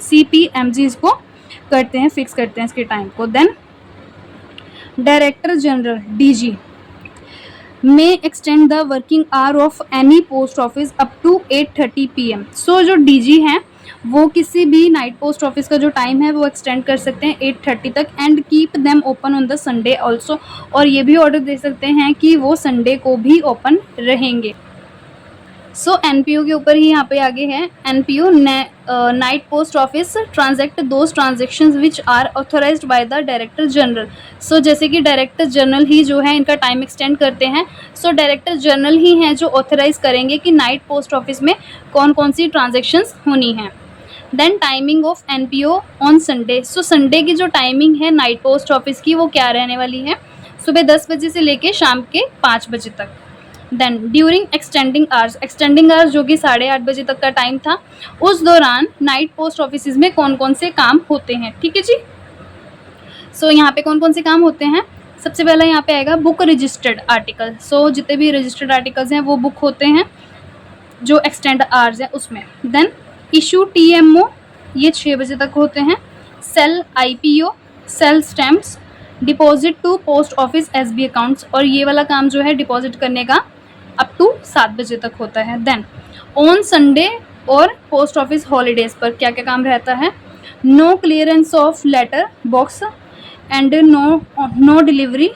CPMG इसको करते हैं, फिक्स करते हैं इसके टाइम को। Then director general DG may extend the working hour of any post office up to 8:30 PM। So जो DG हैं वो किसी भी नाइट पोस्ट ऑफिस का जो टाइम है वो एक्सटेंड कर सकते हैं 8:30 तक and keep them open on the Sunday also. और ये भी ऑर्डर दे सकते हैं कि वो संडे को भी ओपन रहेंगे। सो NPO के ऊपर ही यहाँ पे आगे है। NPO night post office transact those transactions which are authorised by the director general. So जैसे कि डायरेक्टर जनरल ही जो है इनका टाइम एक्सटेंड करते हैं। सो डायरेक्टर जनरल ही हैं जो ऑथराइज करेंगे कि नाइट पोस्ट ऑफिस में कौन कौन सी ट्रांजेक्शन्स होनी हैं। Then timing of NPO on Sunday. So Sunday की जो टाइमिंग है नाइट पोस्ट ऑफिस की वो क्या रहने वाली है? सुबह 10 बजे से लेके शाम के 5 बजे तक। देन ड्यूरिंग एक्सटेंडिंग आवर्स जो कि 8:30 बजे तक का टाइम था, उस दौरान नाइट पोस्ट ऑफिस में कौन कौन से काम होते हैं, ठीक है जी। सो यहाँ पे कौन कौन से काम होते हैं? सबसे पहला यहाँ पे आएगा बुक रजिस्टर्ड आर्टिकल। सो जितने भी रजिस्टर्ड आर्टिकल्स हैं वो बुक होते हैं जो एक्सटेंड आवर्स है उसमें। देन इशू TMO ये 6 बजे तक होते हैं। Sell IPO, sell stamps, deposit to post office SB accounts, और ये वाला काम जो है डिपॉजिट करने का अप टू 7 बजे तक होता है। देन ऑन संडे और पोस्ट ऑफिस हॉलीडेज पर क्या क्या काम रहता है? No clearance of letter box and no delivery,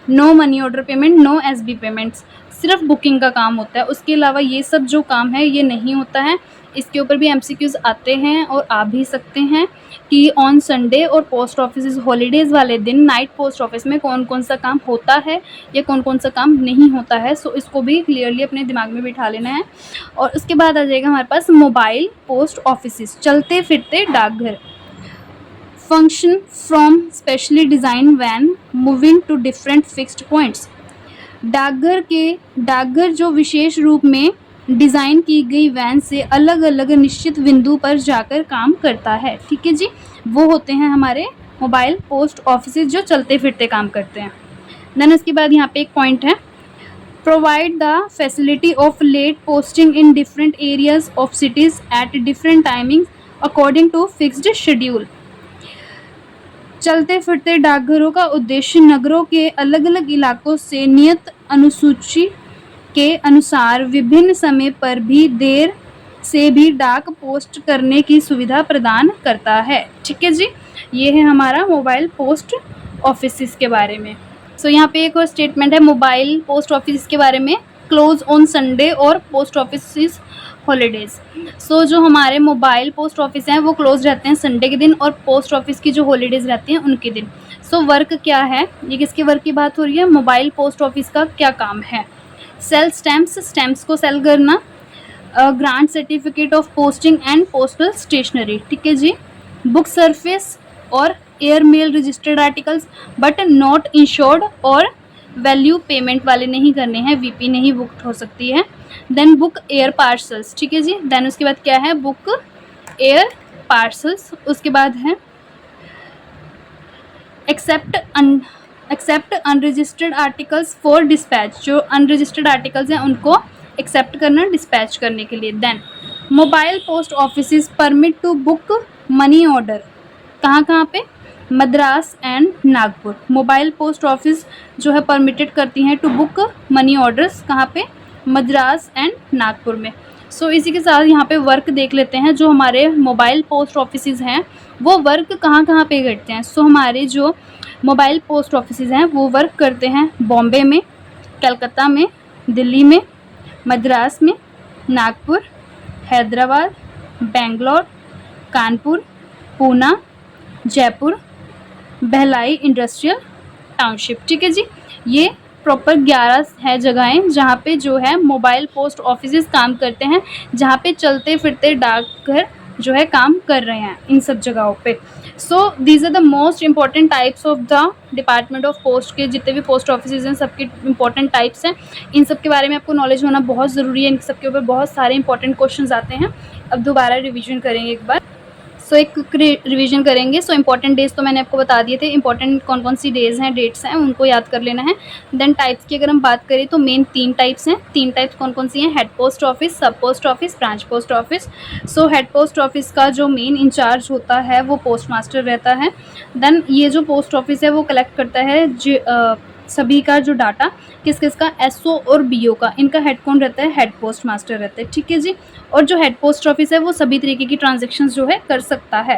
no money order payment, no SB payments. सिर्फ बुकिंग का काम होता है, उसके अलावा ये सब जो काम है ये नहीं होता है। इसके ऊपर भी MCQs आते हैं और आ भी सकते हैं कि ऑन संडे और पोस्ट ऑफिस हॉलीडेज़ वाले दिन नाइट पोस्ट ऑफिस में कौन कौन सा काम होता है या कौन कौन सा काम नहीं होता है। सो इसको भी क्लियरली अपने दिमाग में बिठा लेना है। और उसके बाद आ जाएगा हमारे पास मोबाइल पोस्ट ऑफिस, चलते फिरते डाकघर। Function from specially design van moving to different fixed points. डाकघर जो विशेष रूप में डिज़ाइन की गई वैन से अलग अलग निश्चित बिंदु पर जाकर काम करता है, ठीक है जी। वो होते हैं हमारे मोबाइल पोस्ट ऑफिस जो चलते फिरते काम करते हैं। देन उसके बाद यहाँ पे एक पॉइंट है, provide the facility of late posting in different areas of cities at different timing according to fixed schedule. चलते फिरते डाकघरों का उद्देश्य नगरों के अलग अलग इलाकों से नियत अनुसूची के अनुसार विभिन्न समय पर भी देर से भी डाक पोस्ट करने की सुविधा प्रदान करता है। ठीक है जी, ये है हमारा मोबाइल पोस्ट ऑफिस के बारे में। सो यहाँ पे एक और स्टेटमेंट है मोबाइल पोस्ट ऑफिस के बारे में, क्लोज ऑन संडे और पोस्ट ऑफिस हॉलीडेज। सो जो हमारे मोबाइल पोस्ट ऑफिस हैं वो क्लोज रहते हैं संडे के दिन और पोस्ट ऑफिस की जो हॉलीडेज रहती हैं उनके दिन। सो वर्क क्या है, ये किसके वर्क की बात हो रही है, मोबाइल पोस्ट ऑफिस का क्या काम है। सेल स्टैम्प्स, स्टैम्प्स को सेल करना, grant certificate of posting and postal stationery. ठीक है जी, बुक सर्विस और air mail registered articles but not insured और वैल्यू पेमेंट वाले नहीं करने हैं, वीपी नहीं बुक हो सकती है। Then book air parcels. ठीक है जी, देन उसके बाद क्या है, बुक एयर पार्सल्स। उसके बाद है accept unregistered articles for dispatch, जो अनरजिस्टर्ड आर्टिकल्स हैं उनको एक्सेप्ट करना डिस्पैच करने के लिए। Then mobile post office permit to book money order, कहाँ कहाँ पे, Madras and Nagpur. Mobile post office जो है परमिटेड करती हैं टू बुक मनी ऑर्डर्स, कहाँ पे, मद्रास एंड नागपुर में। सो इसी के साथ यहाँ पे वर्क देख लेते हैं, जो हमारे मोबाइल पोस्ट ऑफिस हैं वो वर्क कहाँ कहाँ पे करते हैं। सो हमारे जो मोबाइल पोस्ट ऑफिस हैं वो वर्क करते हैं बॉम्बे में, कलकत्ता में, दिल्ली में, मद्रास में, नागपुर, हैदराबाद, बेंगलोर, कानपुर, पूना, जयपुर, भिलाई इंडस्ट्रियल टाउनशिप। ठीक है जी, ये प्रॉपर 11 है जगहें जहाँ पे जो है मोबाइल पोस्ट ऑफिस काम करते हैं, जहाँ पे चलते फिरते डाकघर जो है काम कर रहे हैं इन सब जगहों पे। So these are the most important types of the department of post के जितने भी पोस्ट ऑफिस हैं सबके इंपॉर्टेंट टाइप्स हैं। इन सब के बारे में आपको नॉलेज होना बहुत ज़रूरी है, इन सब के ऊपर बहुत सारे इंपॉर्टेंट क्वेश्चन आते हैं। अब दोबारा रिविजन करेंगे एक बार। सो एक रिवीजन करेंगे। सो इंपॉर्टेंट डेज तो मैंने आपको बता दिए थे, इंपॉर्टेंट कौन कौन सी डेज हैं, डेट्स हैं, उनको याद कर लेना है। देन टाइप्स की अगर हम बात करें तो मेन 3 टाइप्स हैं। 3 टाइप्स कौन कौन सी हैं, हेड पोस्ट ऑफिस, सब post office, branch post office. So head post office का जो मेन इंचार्ज होता है वो पोस्ट मास्टर रहता है। देन ये जो पोस्ट ऑफिस है वो कलेक्ट करता है सभी का जो डाटा, किस किस का, एसओ और बीओ का। इनका हेड कौन रहता है, हेड पोस्ट मास्टर रहता है। ठीक है जी, और जो हेड पोस्ट ऑफिस है वो सभी तरीके की ट्रांजैक्शंस जो है कर सकता है।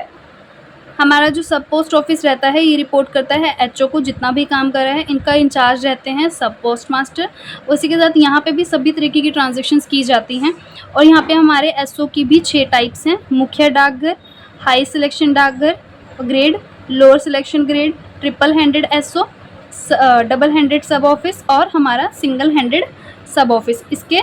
हमारा जो सब पोस्ट ऑफिस रहता है ये रिपोर्ट करता है एचओ को, जितना भी काम कर रहा है इनका इंचार्ज रहते हैं सब पोस्ट मास्टर। उसी के साथ यहाँ पे भी सभी तरीके की ट्रांजैक्शंस की जाती हैं। और यहाँ पे हमारे एसओ की भी 6 टाइप्स हैं, मुख्य डाकघर, हाई सिलेक्शन डाकघर grade, lower selection grade, triple handed SO, double handed sub office और हमारा सिंगल हैंडेड सब ऑफिस। इसके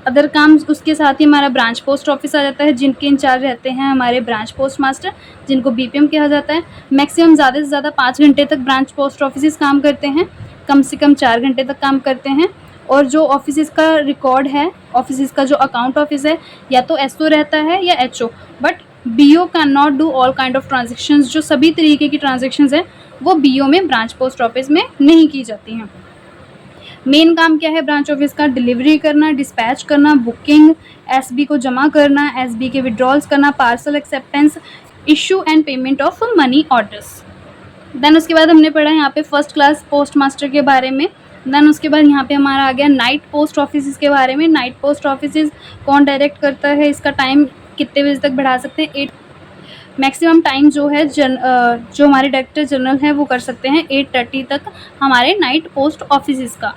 अदर काम उसके साथ ही हमारा ब्रांच पोस्ट ऑफिस आ जाता है, जिनके इंचार्ज रहते हैं हमारे ब्रांच पोस्ट मास्टर, जिनको बीपीएम कहा जाता है। मैक्सिमम ज़्यादा से ज़्यादा 5 घंटे तक ब्रांच पोस्ट ऑफिस काम करते हैं, कम से कम 4 घंटे तक काम करते हैं। और जो ऑफिस का रिकॉर्ड है, ऑफिस का जो अकाउंट ऑफिस है, या तो एसओ रहता है या HO, but BO can not do all kind of transactions. जो सभी तरीके की ट्रांजेक्शन्स हैं वो बीओ में, ब्रांच पोस्ट ऑफिस में नहीं की जाती हैं। मेन काम क्या है ब्रांच ऑफिस का, डिलीवरी करना, डिस्पैच करना, बुकिंग, एसबी को जमा करना, एसबी के विड्रॉल्स करना, parcel acceptance, issue and payment of money orders. Then उसके बाद हमने पढ़ा यहाँ पे फर्स्ट क्लास पोस्ट मास्टर के बारे में। देन उसके बाद यहाँ पे हमारा आ गया नाइट पोस्ट ऑफिस के बारे में। नाइट पोस्ट ऑफिस कौन डायरेक्ट करता है, इसका टाइम कितने बजे तक बढ़ा सकते हैं, 8 मैक्सिमम टाइम जो है जो हमारे डायरेक्टर जनरल हैं वो कर सकते हैं 8:30 तक हमारे नाइट पोस्ट ऑफिस का।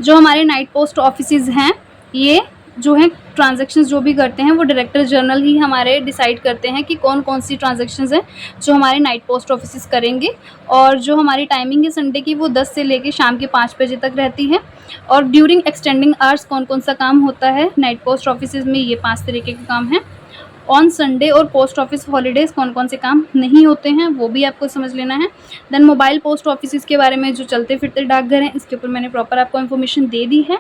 जो हमारे नाइट पोस्ट ऑफिस हैं ये जो है ट्रांजैक्शंस जो भी करते हैं वो डायरेक्टर जनरल ही हमारे डिसाइड करते हैं कि कौन कौन सी ट्रांजैक्शंस हैं जो हमारे नाइट पोस्ट ऑफिस करेंगे। और जो हमारी टाइमिंग है संडे की वो 10 से लेके शाम के 5 बजे तक रहती है। और ड्यूरिंग एक्सटेंडिंग आवर्स कौन कौन सा काम होता है नाइट पोस्ट ऑफिस में, ये 5 तरीके के काम हैं। ऑन संडे और पोस्ट ऑफिस हॉलीडेज़ कौन कौन से काम नहीं होते हैं वो भी आपको समझ लेना है। देन मोबाइल पोस्ट ऑफिस के बारे में, जो चलते फिरते डाकघर हैं, इसके ऊपर मैंने प्रॉपर आपको इन्फॉर्मेशन दे दी है।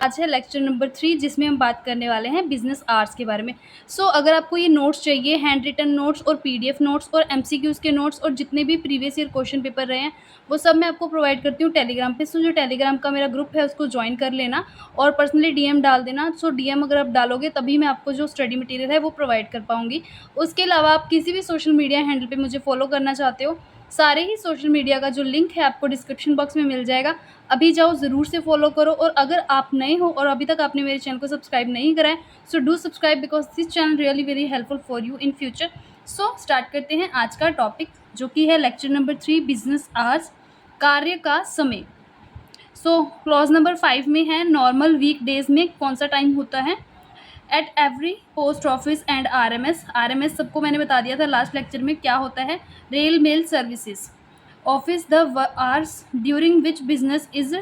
आज है लेक्चर नंबर 3 जिसमें हम बात करने वाले हैं बिजनेस आवर्स के बारे में। सो अगर आपको ये नोट्स चाहिए, हैंड रिटन नोट्स और पीडीएफ नोट्स और एमसीक्यूज़ के नोट्स और जितने भी प्रीवियस ईयर क्वेश्चन पेपर रहे हैं वो सब मैं आपको प्रोवाइड करती हूँ टेलीग्राम पे। सो जो टेलीग्राम का मेरा ग्रुप है उसको ज्वाइन कर लेना और पर्सनली डीएम डाल देना। सो डीएम अगर आप डालोगे तभी मैं आपको जो स्टडी मटेरियल है वो प्रोवाइड कर पाऊँगी। उसके अलावा आप किसी भी सोशल मीडिया हैंडल पर मुझे फॉलो करना चाहते हो सारे ही सोशल मीडिया का जो लिंक है आपको डिस्क्रिप्शन बॉक्स में मिल जाएगा। अभी जाओ, ज़रूर से फॉलो करो। और अगर आप नए हो और अभी तक आपने मेरे चैनल को सब्सक्राइब नहीं करा है, so do subscribe because this channel really very helpful for you in future. So start करते हैं आज का टॉपिक, जो कि है लेक्चर नंबर 3, बिजनेस आवर्स, कार्य का समय। सो क्लॉज नंबर 5 में है नॉर्मल वीक डेज में कौन सा टाइम होता है। At every post office and RMS सबको मैंने बता दिया था लास्ट लेक्चर में क्या होता है। Rail mail services office the hours during which business is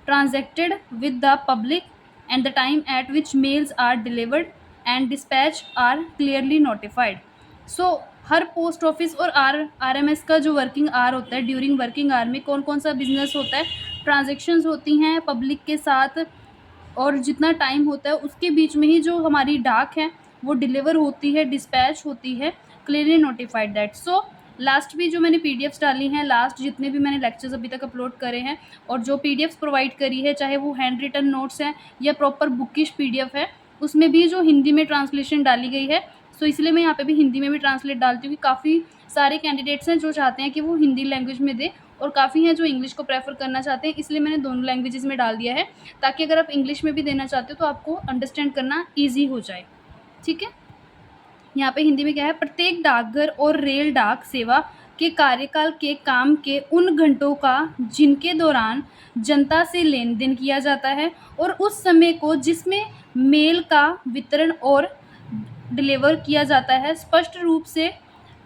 transacted with the public and the time at which mails are delivered and dispatch are clearly notified. So her post office और RMS का जो working hour होता है, during working hour में कौन कौन सा business होता है, ट्रांजेक्शन्स होती हैं पब्लिक के साथ, और जितना टाइम होता है उसके बीच में ही जो हमारी डाक है वो डिलीवर होती है, डिस्पैच होती है, clearly notified that. So last भी जो मैंने पीडीएफ्स डाली हैं, लास्ट जितने भी मैंने लेक्चर्स अभी तक अपलोड करे हैं और जो पीडीएफ्स प्रोवाइड करी है, चाहे वो हैंड रिटन नोट्स हैं या प्रॉपर बुकिश पीडीएफ है, उसमें भी जो हिंदी में ट्रांसलेशन डाली गई है। सो इसलिए मैं यहाँ पे भी हिंदी में भी ट्रांसलेट डालती हूँ। काफ़ी सारे कैंडिडेट्स हैं जो चाहते हैं कि वो हिंदी लैंग्वेज में दे, और काफ़ी हैं जो इंग्लिश को प्रेफर करना चाहते हैं, इसलिए मैंने दोनों लैंग्वेजेस में डाल दिया है, ताकि अगर आप इंग्लिश में भी देना चाहते हो तो आपको अंडरस्टैंड करना ईजी हो जाए। ठीक है, यहाँ पे हिंदी में क्या है, प्रत्येक डाकघर और रेल डाक सेवा के कार्यकाल के काम के उन घंटों का जिनके दौरान जनता से लेन देन किया जाता है और उस समय को जिसमें मेल का वितरण और डिलीवर किया जाता है स्पष्ट रूप से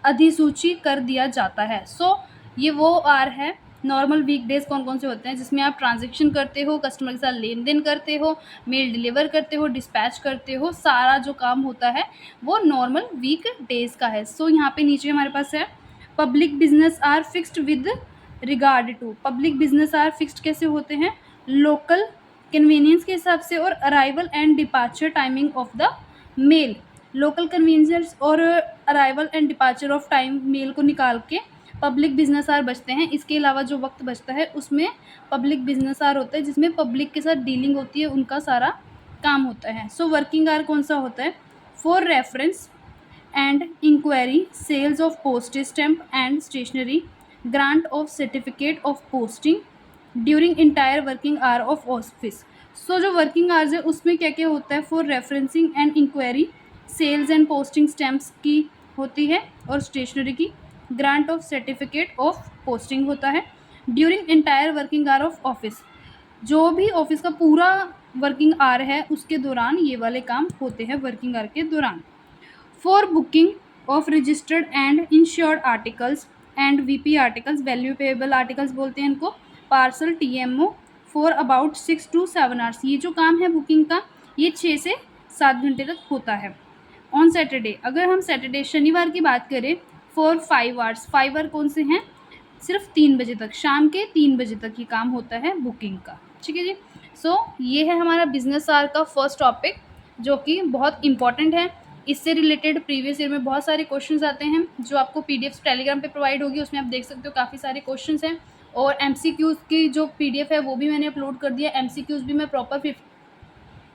अधिसूची कर दिया जाता है। सो ये वो आर है। नॉर्मल वीक डेज कौन कौन से होते हैं जिसमें आप ट्रांजैक्शन करते हो, कस्टमर के साथ लेन देन करते हो, मेल डिलीवर करते हो, डिस्पैच करते हो, सारा जो काम होता है वो नॉर्मल वीक डेज का है। सो यहाँ पे नीचे हमारे पास है public business are fixed with regard to. Public business are fixed कैसे होते हैं, लोकल कन्वीनियंस के हिसाब से और arrival and departure timing of the mail. Local convenience और arrival and departure of time mail को निकाल के पब्लिक बिजनेस आवर बचते हैं। इसके अलावा जो वक्त बचता है उसमें पब्लिक बिजनेस आवर होता है, जिसमें पब्लिक के साथ डीलिंग होती है, उनका सारा काम होता है। सो वर्किंग आवर कौन सा होता है, for reference and enquiry, sales of postage stamp and stationery, grant of certificate of posting during entire working hour of office. So जो वर्किंग आवर्स है उसमें क्या क्या होता है, for referencing and enquiry, sales and posting stamps की होती है और स्टेशनरी की, grant of certificate of posting होता है, during entire working hour of office, जो भी ऑफिस का पूरा वर्किंग आवर है उसके दौरान ये वाले काम होते हैं वर्किंग आवर के दौरान। For booking of registered and insured articles and VP articles, value payable articles बोलते हैं इनको, parcel टीएमओ, for about 6 to 7 hours. ये जो काम है बुकिंग का ये 6 से 7 घंटे तक होता है। ऑन सैटरडे, अगर हम सैटरडे शनिवार की बात करें, फॉर 5 आवर्स। 5 आवर कौन से हैं, सिर्फ 3 बजे तक, शाम के 3 बजे तक ये काम होता है बुकिंग का। ठीक है जी। सो ये है हमारा बिजनेस आवर का फर्स्ट टॉपिक, जो कि बहुत इंपॉर्टेंट है। इससे रिलेटेड प्रीवियस ईयर में बहुत सारे क्वेश्चंस आते हैं जो आपको पीडीएफ टेलीग्राम पे प्रोवाइड होगी, उसमें आप देख सकते हो काफ़ी सारे क्वेश्चंस हैं। और एमसीक्यूज़ की जो पीडीएफ है वो भी मैंने अपलोड कर दिया। एमसीक्यूज़ भी मैं प्रॉपर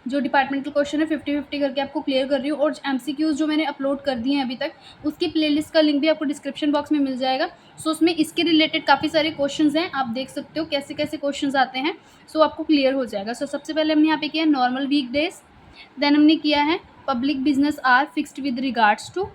जो डिपार्टमेंटल क्वेश्चन है 50-50 करके आपको क्लियर कर रही हूँ। और एमसीक्यूज़ जो मैंने अपलोड कर दिए हैं अभी तक, उसकी प्लेलिस्ट का लिंक भी आपको डिस्क्रिप्शन बॉक्स में मिल जाएगा। सो उसमें इसके रिलेटेड काफ़ी सारे क्वेश्चंस हैं, आप देख सकते हो कैसे कैसे क्वेश्चंस आते हैं। सो आपको क्लियर हो जाएगा। सो सबसे पहले हमने यहाँ पे किया नॉर्मल वीक डेज, देन हमने किया है public business are fixed with regards to,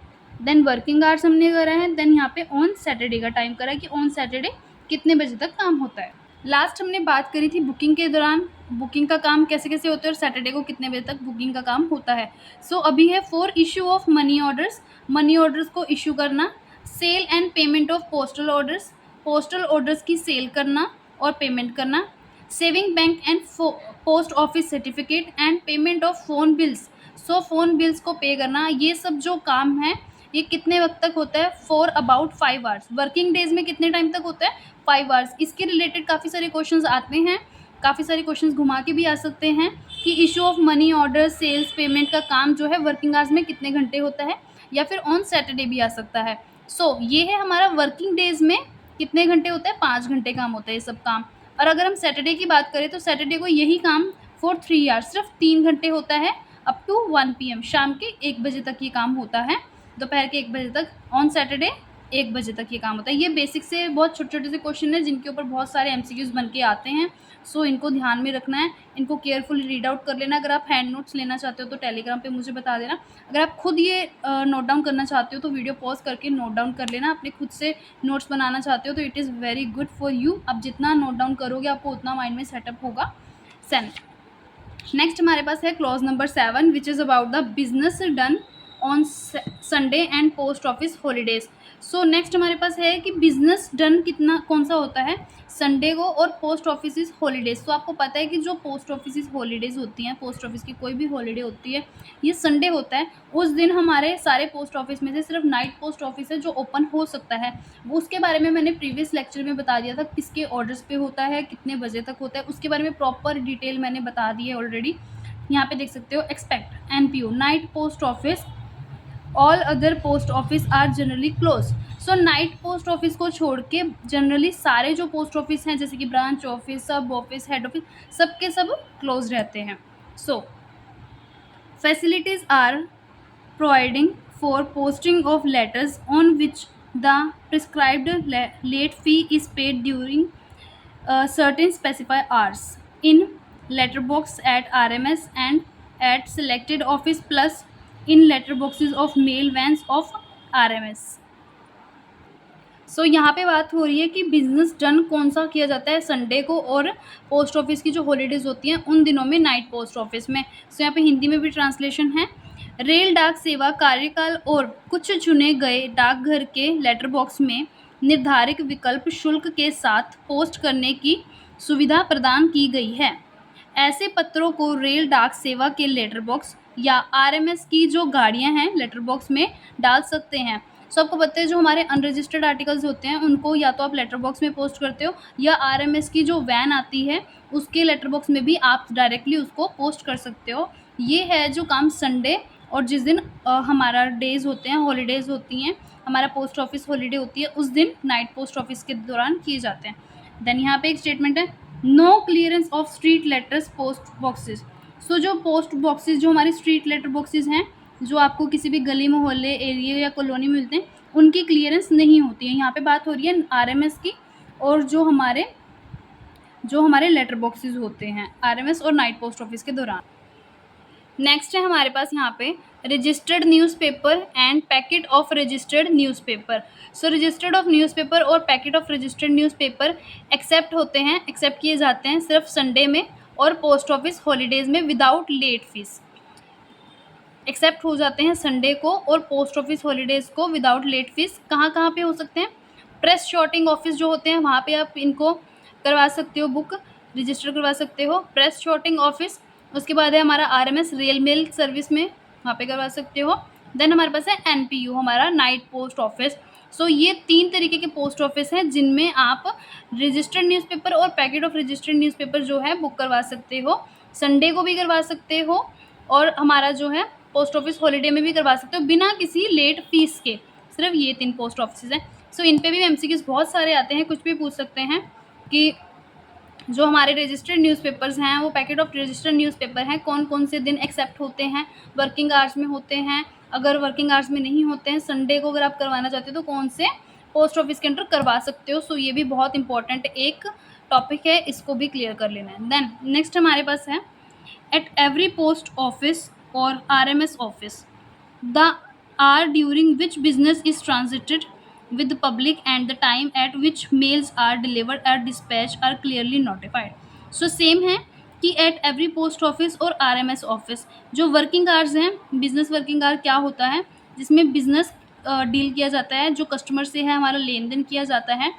then working hours हमने करा है, देन यहाँ पे ऑन सैटरडे का टाइम करा है कि ऑन सैटरडे कितने बजे तक काम होता है। लास्ट हमने बात करी थी बुकिंग के दौरान, बुकिंग का काम कैसे कैसे होता है और सैटरडे को कितने बजे तक बुकिंग का काम होता है। सो अभी है for issue of money orders, money orders को इशू करना, sell and payment of postal orders, postal orders की सेल करना और पेमेंट करना, saving bank and post office certificate and payment of phone bills. So phone bills को pay करना, ये सब जो काम है ये कितने वक्त तक होता है, for about 5 hours. Working days में कितने टाइम तक होता है, 5 आवर्स। इसके रिलेटेड काफ़ी सारे क्वेश्चंस आते हैं, काफ़ी सारे क्वेश्चंस घुमा के भी आ सकते हैं कि issue of money order, sales, payment का काम जो है वर्किंग आवर्स में कितने घंटे होता है, या फिर ऑन सैटरडे भी आ सकता है। सो ये है हमारा वर्किंग डेज में कितने घंटे होता है, 5 घंटे काम होता है ये सब काम। और अगर हम सैटरडे की बात करें तो सैटरडे को यही काम फॉर 3 आवर्स, सिर्फ 3 घंटे होता है, अप टू 1 PM, शाम के 1 बजे तक ये काम होता है, दोपहर के 1 बजे तक ऑन सैटरडे 1 बजे तक ये काम होता है। ये बेसिक से बहुत छोटे-छोटे से क्वेश्चन हैं जिनके ऊपर बहुत सारे एमसीक्यूज़ बन के आते हैं। सो इनको ध्यान में रखना है, इनको केयरफुली रीड आउट कर लेना। अगर आप हैंड नोट्स लेना चाहते हो तो टेलीग्राम पे मुझे बता देना। अगर आप खुद ये नोट डाउन करना चाहते हो तो वीडियो पॉज़ करके नोट डाउन कर लेना। अपने खुद से नोट्स बनाना चाहते हो तो it is very good for you. आप जितना नोट डाउन करोगे आपको उतना माइंड में सेटअप होगा। नेक्स्ट हमारे पास है clause number 7 which is about the business done on Sunday and post office holidays. So next हमारे पास है कि बिजनेस डन कितना कौन सा होता है संडे को और पोस्ट ऑफिस हॉलीडेज। तो आपको पता है कि जो पोस्ट ऑफिस हॉलीडेज होती हैं, पोस्ट ऑफिस की कोई भी हॉलीडे होती है, ये संडे होता है। उस दिन हमारे सारे पोस्ट ऑफिस में से सिर्फ नाइट पोस्ट ऑफिस है जो ओपन हो सकता है। वो उसके बारे में मैंने प्रीवियस लेक्चर में बता दिया था, किसके ऑर्डर्स पे होता है, कितने बजे तक होता है, उसके बारे में प्रॉपर डिटेल मैंने बता दी है ऑलरेडी। यहाँ पे देख सकते हो, expect NPO night post office, all other post office are generally close. So night post office को छोड़ के जनरली सारे जो पोस्ट ऑफिस हैं जैसे कि branch office, sub office, head office, सबके सब क्लोज रहते हैं। So facilities are providing for posting of letters on which the prescribed late fee is paid during certain specified hours in letterbox at RMS and at selected office plus in letterboxes of mail vans of RMS। सो यहाँ पे बात हो रही है कि business done कौन सा किया जाता है संडे को और पोस्ट ऑफिस की जो हॉलीडेज होती हैं उन दिनों में नाइट पोस्ट ऑफिस में। सो यहाँ पे हिंदी में भी ट्रांसलेशन है। रेल डाक सेवा कार्यकाल और कुछ चुने गए डाकघर के लेटर बॉक्स में निर्धारित विकल्प शुल्क के साथ पोस्ट करने की सुविधा प्रदान की गई है। ऐसे पत्रों को रेल डाक सेवा के लेटर बॉक्स या आरएमएस की जो गाड़ियां हैं लेटर बॉक्स में डाल सकते हैं। सो आपको पता है जो हमारे अनरजिस्टर्ड आर्टिकल्स होते हैं उनको या तो आप लेटर बॉक्स में पोस्ट करते हो या आरएमएस की जो वैन आती है उसके लेटर बॉक्स में भी आप डायरेक्टली उसको पोस्ट कर सकते हो। ये है जो काम संडे और जिस दिन हमारा डेज होते हैं, हॉलीडेज़ होती हैं, हमारा पोस्ट ऑफिस हॉलीडे होती है, उस दिन नाइट पोस्ट ऑफिस के दौरान किए जाते हैं। देन यहाँ पे एक स्टेटमेंट है, no clearance of street letters post boxes. So जो पोस्ट बॉक्सेस जो हमारे स्ट्रीट लेटर बॉक्सेस हैं जो आपको किसी भी गली मोहल्ले एरिया या कॉलोनी में मिलते हैं उनकी क्लियरेंस नहीं होती है। यहाँ पे बात हो रही है आरएमएस की और जो हमारे लेटर बॉक्सेस होते हैं आरएमएस और नाइट पोस्ट ऑफिस के दौरान। नेक्स्ट है हमारे पास यहाँ पे registered newspaper and packet of registered newspaper. So registered of newspaper और packet of registered newspaper accept किए जाते हैं सिर्फ संडे में और पोस्ट ऑफिस हॉलीडेज़ में विदाउट लेट फीस। एक्सेप्ट हो जाते हैं संडे को और पोस्ट ऑफिस हॉलीडेज़ को विदाउट लेट फीस। कहाँ पे हो सकते हैं? प्रेस शॉर्टिंग ऑफिस जो होते हैं वहाँ पे आप इनको करवा सकते हो, बुक रजिस्टर करवा सकते हो, प्रेस शॉर्टिंग ऑफिस। उसके बाद है हमारा आरएमएस रेल मेल सर्विस में, वहाँ पे करवा सकते हो। देन हमारे पास है एनपीयू हमारा नाइट पोस्ट ऑफिस। सो ये 3 तरीके के पोस्ट ऑफिस हैं जिनमें आप रजिस्टर्ड न्यूज़पेपर और पैकेट ऑफ रजिस्टर्ड न्यूज़पेपर जो है बुक करवा सकते हो। संडे को भी करवा सकते हो और हमारा जो है पोस्ट ऑफिस हॉलीडे में भी करवा सकते हो बिना किसी लेट फीस के। सिर्फ ये 3 पोस्ट ऑफिस हैं। सो इन पे भी एमसीक्यूज़ बहुत सारे आते हैं, कुछ भी पूछ सकते हैं कि जो हमारे रजिस्टर्ड न्यूज़पेपर्स हैं वो पैकेट ऑफ रजिस्टर्ड न्यूज़पेपर हैं कौन कौन से दिन एक्सेप्ट होते हैं, वर्किंग आवर्स में होते हैं, अगर वर्किंग आवर्स में नहीं होते हैं संडे को अगर आप करवाना चाहते हो तो कौन से पोस्ट ऑफिस के अंदर करवा सकते हो। सो ये भी बहुत इंपॉर्टेंट एक टॉपिक है, इसको भी क्लियर कर लेना है। देन नेक्स्ट हमारे पास है एट एवरी पोस्ट ऑफिस और RMS office the are during which business is transacted with the public and the time at which mails are delivered or dispatched are clearly notified। so same है कि at every post office और RMS office जो working hours हैं, business working hour क्या होता है जिसमें business deal किया जाता है, जो कस्टमर से है हमारा लेन देन किया जाता है,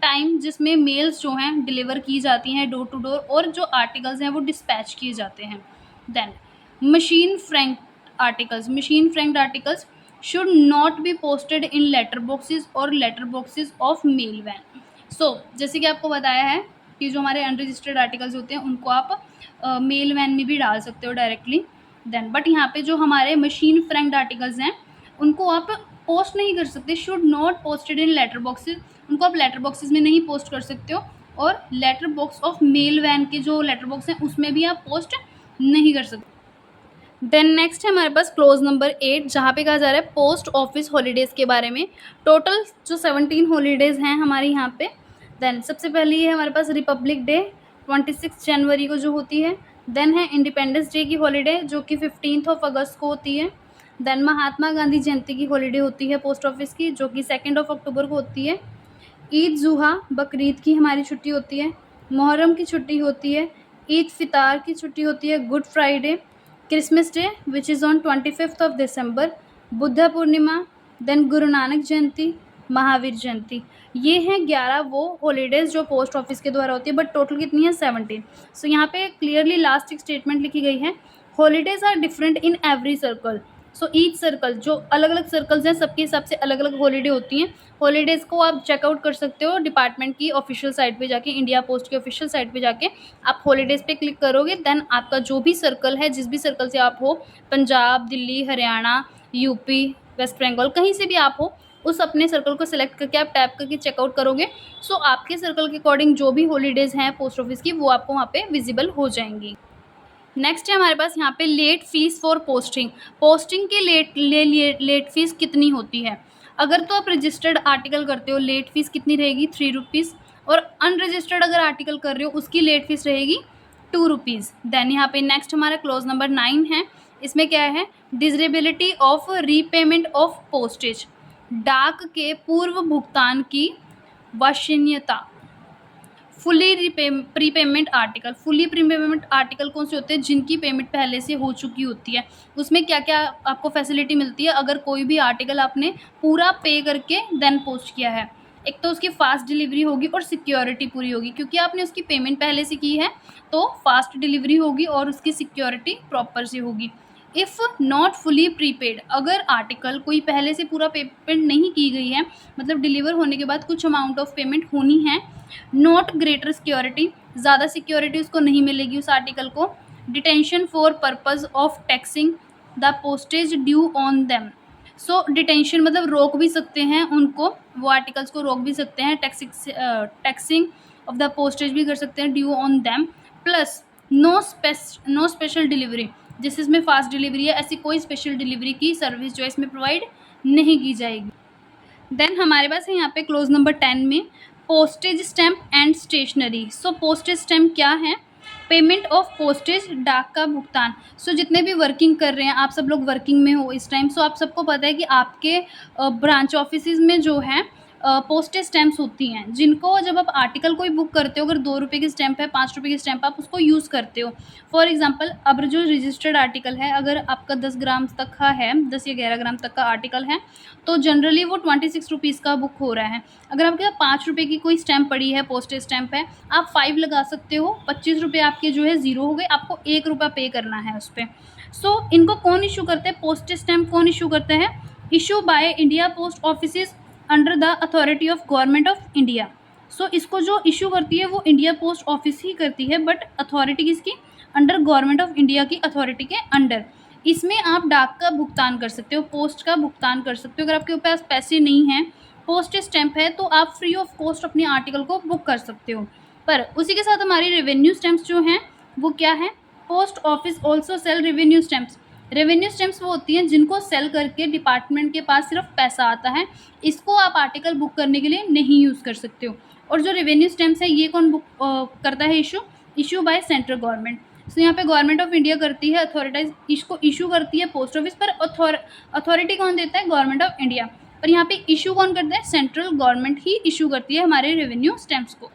टाइम जिसमें मेल्स जो हैं डिलीवर की जाती हैं डोर टू डोर और जो आर्टिकल्स हैं वो डिस्पैच किए जाते हैं। Then machine franked articles should not be posted in letter boxes और letter boxes of mail van। so जैसे कि आपको बताया है कि जो हमारे अनरजिस्टर्ड आर्टिकल्स होते हैं उनको आप मेल वैन में भी डाल सकते हो डायरेक्टली। देन बट यहाँ पे जो हमारे मशीन फ्रैंक्ड आर्टिकल्स हैं उनको आप पोस्ट नहीं कर सकते, should not posted in letter boxes, उनको आप लेटर बॉक्सेस में नहीं पोस्ट कर सकते हो और letter box of mail van के जो लेटर बॉक्स हैं उसमें भी आप पोस्ट नहीं कर सकते। देन नेक्स्ट है हमारे पास क्लोज नंबर 8, जहाँ पे कहा जा रहा है पोस्ट ऑफिस हॉलीडेज़ के बारे में। टोटल जो 17 हॉलीडेज़ हैं हमारे यहाँ पे। देन सबसे पहले ये है हमारे पास रिपब्लिक डे 26 जनवरी को जो होती है। देन है इंडिपेंडेंस डे की हॉलीडे जो कि 15 अगस्त को होती है। देन महात्मा गांधी जयंती की हॉलीडे होती है पोस्ट ऑफिस की, जो कि 2 अक्टूबर को होती है। ईद जुहा बकरीद की हमारी छुट्टी होती है। मुहर्रम की छुट्टी होती है। ईद फितार की छुट्टी होती है। Good Friday, Christmas Day which is on 25 दिसंबर, बुद्ध पूर्णिमा, देन गुरु नानक जयंती, महावीर जयंती। ये हैं 11 वो हॉलीडेज़ जो पोस्ट ऑफिस के द्वारा होती है, बट टोटल कितनी है 17। सो यहाँ पे क्लियरली लास्ट एक स्टेटमेंट लिखी गई है, holidays are different in every circle. So each circle, जो अलग अलग सर्कल्स हैं सबके हिसाब से अलग अलग हॉलीडे होती हैं। हॉलीडेज़ को आप चेकआउट कर सकते हो डिपार्टमेंट की ऑफिशियल साइट पे जाके, इंडिया पोस्ट की ऑफिशियल साइट पे जाके आप हॉलीडेज़ पे क्लिक करोगे। देन आपका जो भी सर्कल है, जिस भी सर्कल से आप हो, पंजाब, दिल्ली, हरियाणा, यूपी, वेस्ट बंगाल, कहीं से भी आप हो, उस अपने सर्कल को सिलेक्ट करके आप टैप करके चेकआउट करोगे। सो आपके सर्कल के अकॉर्डिंग जो भी हॉलीडेज़ हैं पोस्ट ऑफिस की, वो आपको वहाँ पे विजिबल हो जाएंगी। नेक्स्ट है हमारे पास यहाँ पे late fees for posting. Posting की लेट फीस कितनी होती है? अगर तो आप रजिस्टर्ड आर्टिकल करते हो, लेट फीस कितनी रहेगी? 3 रुपीज़। और अनरजिस्टर्ड अगर आर्टिकल कर रहे हो, उसकी लेट फीस रहेगी 2 रुपीज़। देन यहाँ पे नेक्स्ट हमारा क्लोज नंबर 9 है। इसमें क्या है? Desirability of prepayment of postage. डाक के पूर्व भुगतान की वश्यनीयता। Fully prepayment article. Fully prepayment article कौन से होते हैं? जिनकी पेमेंट पहले से हो चुकी होती है। उसमें क्या क्या आपको फैसिलिटी मिलती है अगर कोई भी आर्टिकल आपने पूरा पे करके देन पोस्ट किया है? एक तो उसकी फास्ट डिलीवरी होगी और सिक्योरिटी पूरी होगी, क्योंकि आपने उसकी पेमेंट पहले से की है तो फास्ट डिलीवरी होगी और उसकी सिक्योरिटी प्रॉपर से होगी। इफ़ नॉट फुली प्रीपेड, अगर आर्टिकल कोई पहले से पूरा पेमेंट नहीं की गई है, मतलब डिलीवर होने के बाद कुछ अमाउंट ऑफ पेमेंट होनी है। नॉट ग्रेटर सिक्योरिटी, ज़्यादा सिक्योरिटी उसको नहीं मिलेगी उस आर्टिकल को। Detention for purpose of taxing the postage due on them. So detention मतलब रोक भी सकते हैं उनको, वो आर्टिकल्स को रोक भी सकते हैं। टैक्सिंग ऑफ द पोस्टेज भी कर सकते हैं due on them. Plus no special delivery, जिस इसमें फास्ट डिलीवरी है, ऐसी कोई स्पेशल डिलीवरी की सर्विस जो है इसमें प्रोवाइड नहीं की जाएगी। देन हमारे पास है यहाँ पे क्लोज नंबर 10 में postage stamp and stationery. So postage stamp क्या है? पेमेंट ऑफ पोस्टेज, डाक का भुगतान। सो जितने भी वर्किंग कर रहे हैं, आप सब लोग वर्किंग में हो इस टाइम, सो आप सबको पता है कि आपके ब्रांच ऑफिस में जो है पोस्टेज स्टैम्प्स होती हैं, जिनको जब आप आर्टिकल कोई बुक करते हो, अगर 2 रुपये की स्टैम्प है, 5 रुपये की स्टैम्प, आप उसको यूज़ करते हो। फॉर एग्जांपल, अब जो रजिस्टर्ड आर्टिकल है, अगर आपका 10 ग्राम तक का है, 10 या 11 ग्राम तक का आर्टिकल है, तो जनरली वो 26 रुपीज़ का बुक हो रहा है। अगर आपके पास 5 रुपये की कोई स्टैम्प पड़ी है, पोस्टेज स्टैम्प है, आप 5 लगा सकते हो, 25 रुपये आपके जो है ज़ीरो हो गए, आपको 1 रुपया पे करना है उस पर। सो इनको कौन इशू करते हैं? पोस्टेज स्टैम्प कौन इशू करते हैं? Issue by India post office under the authority of government of India. So इसको जो इशू करती है वो इंडिया पोस्ट ऑफिस ही करती है, बट अथॉरिटी किसकी? अंडर गवर्नमेंट ऑफ इंडिया की अथॉरिटी के अंडर। इसमें आप डाक का भुगतान कर सकते हो, पोस्ट का भुगतान कर सकते हो। अगर आपके पास पैसे नहीं हैं, पोस्ट स्टैंप है, तो आप फ्री ऑफ कॉस्ट अपने आर्टिकल को बुक कर सकते हो। पर उसी के साथ हमारी रेवेन्यू स्टैम्प्स जो हैं वो क्या है? Post office also sell revenue stamps. Revenue stamps वो होती हैं जिनको सेल करके डिपार्टमेंट के पास सिर्फ पैसा आता है, इसको आप आर्टिकल बुक करने के लिए नहीं यूज़ कर सकते हो। और जो रेवेन्यू स्टैम्प्स है ये कौन बुक करता है? Issue by central government. So यहाँ पे गवर्नमेंट ऑफ इंडिया करती है अथॉरिटाइज, इसको इशू करती है पोस्ट ऑफिस, पर अथॉरिटी कौन देता है? Government of India. पर यहाँ पे इशू कौन करता है? सेंट्रल गवर्नमेंट ही इशू करती है हमारे रेवेन्यू स्टैम्प्स को।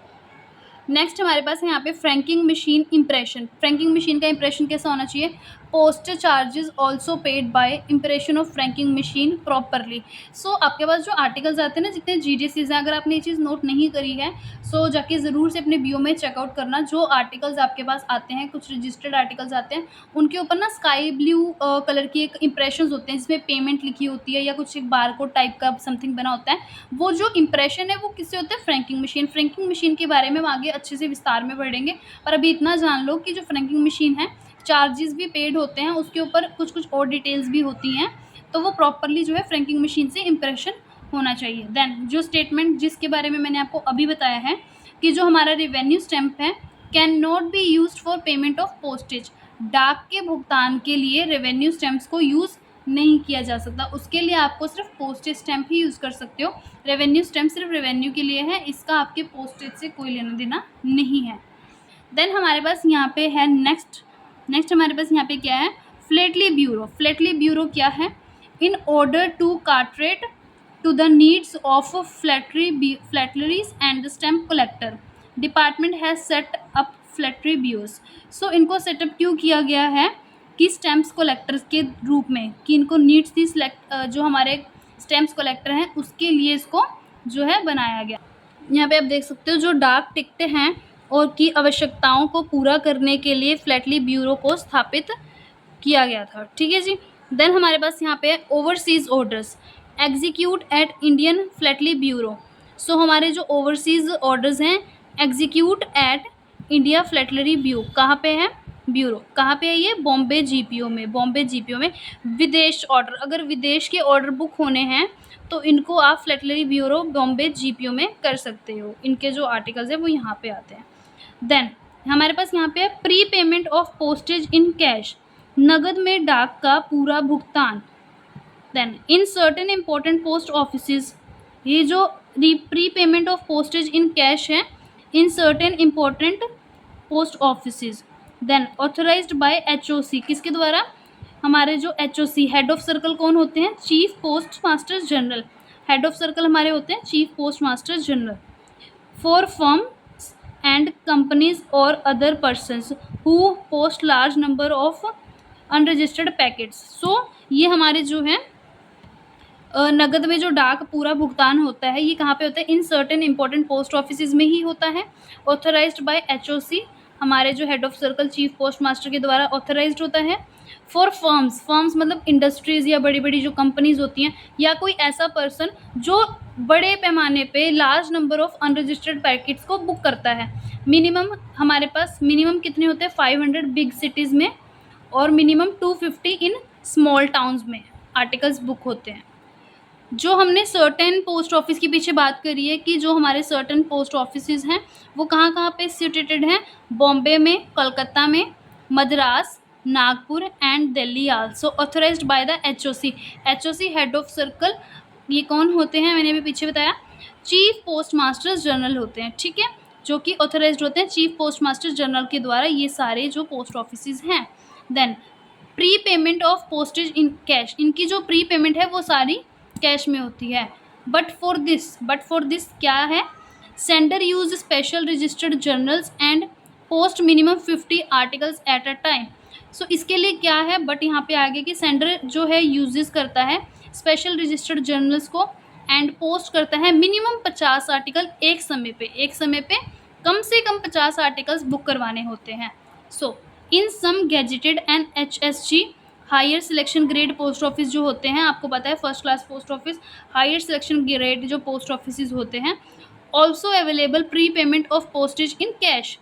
नेक्स्ट हमारे पास है यहाँ पे franking machine impression. Franking machine का इम्प्रेशन कैसा होना चाहिए? Postage charges also paid by impression of franking machine properly. So आपके पास जो आर्टिकल्स आते हैं ना, जितने GDCs हैं, अगर आपने ये चीज़ नोट नहीं करी है, सो जाके ज़रूर से अपने BO में चेकआउट करना। जो आर्टिकल्स आपके पास आते हैं, कुछ रजिस्टर्ड आर्टिकल्स आते हैं, उनके ऊपर ना स्काई ब्लू कलर की एक इम्प्रेशन होते हैं, जिसमें पेमेंट लिखी होती है या कुछ एक बारकोड टाइप का समथिंग बना होता है। वो जो इम्प्रेशन है वो किससे होता है? Franking machine. फ्रैंकिंग मशीन के बारे में हम आगे अच्छे से विस्तार में पढ़ेंगे, पर अभी इतना जान लो कि जो फ्रैंकिंग मशीन है, चार्जेस भी पेड होते हैं, उसके ऊपर कुछ कुछ और डिटेल्स भी होती हैं, तो वो प्रॉपरली जो है फ्रैंकिंग मशीन से इम्प्रेशन होना चाहिए। देन जो स्टेटमेंट जिसके बारे में मैंने आपको अभी बताया है कि जो हमारा रेवेन्यू स्टैम्प है can not be used for payment of postage, डाक के भुगतान के लिए रेवेन्यू स्टैम्प्स को यूज़ नहीं किया जा सकता, उसके लिए आपको सिर्फ पोस्टेज स्टैम्प ही यूज़ कर सकते हो। रेवेन्यू स्टैम्प सिर्फ रेवेन्यू के लिए है, इसका आपके पोस्टेज से कोई लेना देना नहीं है। देन हमारे पास यहाँ पे है नेक्स्ट हमारे पास यहाँ पे क्या है, फ्लैटली ब्यूरो। फ्लैटली ब्यूरो क्या है, in order to cater to the needs of philatelists and the stamp collector department has set up philately bureaus. So इनको सेटअप क्यों किया गया है कि स्टैम्प्स कलेक्टर्स के रूप में, कि इनको नीड्स थी जो हमारे स्टैम्प्स कलेक्टर हैं उसके लिए इसको जो है बनाया गया। यहाँ पे आप देख सकते हो जो डाक टिकटें हैं और की आवश्यकताओं को पूरा करने के लिए फ्लैटली ब्यूरो को स्थापित किया गया था। ठीक है जी। देन हमारे पास यहाँ पे overseas orders execute at Indian philately bureau. So हमारे जो ओवरसीज ऑर्डर्स हैं execute at India philately bureau, कहाँ पे है ब्यूरो, कहाँ पे है ये, बॉम्बे जीपीओ में। बॉम्बे जीपीओ में विदेश ऑर्डर, अगर विदेश के ऑर्डर बुक होने हैं तो इनको आप फ्लैटलरी ब्यूरो बॉम्बे जीपीओ में कर सकते हो, इनके जो आर्टिकल्स है वो यहाँ पे आते हैं। देन हमारे पास यहाँ पे pre payment of postage in cash, नगद में डाक का पूरा भुगतान। Then in certain important post offices, ये जो pre payment of postage in cash है in certain important post offices. Then authorised by HOC, किसके द्वारा, हमारे जो एचओसी हेड ऑफ सर्कल कौन होते हैं, chief post master general. Head of circle हमारे होते हैं chief post master general. For firm and companies or other persons who post large number of unregistered packets। so ये हमारे जो है नगद में जो डाक पूरा भुगतान होता है ये कहाँ पे होता है, in certain important post offices में ही होता है। ऑथराइज्ड बाय एचओसी, हमारे जो head of circle chief post master के द्वारा ऑथराइज्ड होता है। फॉर फर्म्स मतलब इंडस्ट्रीज़ या बड़ी बड़ी जो कंपनीज होती हैं या कोई ऐसा पर्सन जो बड़े पैमाने पे large number of unregistered packets को बुक करता है। मिनिमम हमारे पास मिनिमम कितने होते हैं, 500 बिग सिटीज़ में और मिनिमम 250 इन स्मॉल टाउन्स में आर्टिकल्स बुक होते हैं। जो हमने सर्टेन पोस्ट ऑफिस के पीछे बात करी है कि जो हमारे सर्टेन पोस्ट ऑफिसेज हैं वो कहाँ कहाँ पे सिचुएटेड हैं, बॉम्बे में, कलकत्ता में, Madras, Nagpur and Delhi also. Authorised by the HOC, HOC head of circle ये कौन होते हैं, मैंने भी पीछे बताया चीफ पोस्ट मास्टर जनरल होते हैं। ठीक है, जो कि ऑथराइज्ड होते हैं चीफ पोस्ट मास्टर जनरल के द्वारा ये सारे जो पोस्ट ऑफिसेज हैं। Then pre payment of postage in cash, इनकी जो प्री पेमेंट है वो सारी कैश में होती है। बट फॉर दिस क्या है, sender use special registered journals and post minimum 50 articles at a time. So इसके लिए क्या है, बट यहाँ पे आगे कि सेंडर जो है यूजेस करता है स्पेशल रजिस्टर्ड जर्नल्स को एंड पोस्ट करता है मिनिमम 50 आर्टिकल एक समय पे कम से कम 50 आर्टिकल्स बुक करवाने होते हैं। So in some gazetted and HSG higher selection grade post office जो होते हैं, आपको पता है first class post office, higher selection grade जो पोस्ट ऑफिस होते हैं, also available pre payment of postage in cash.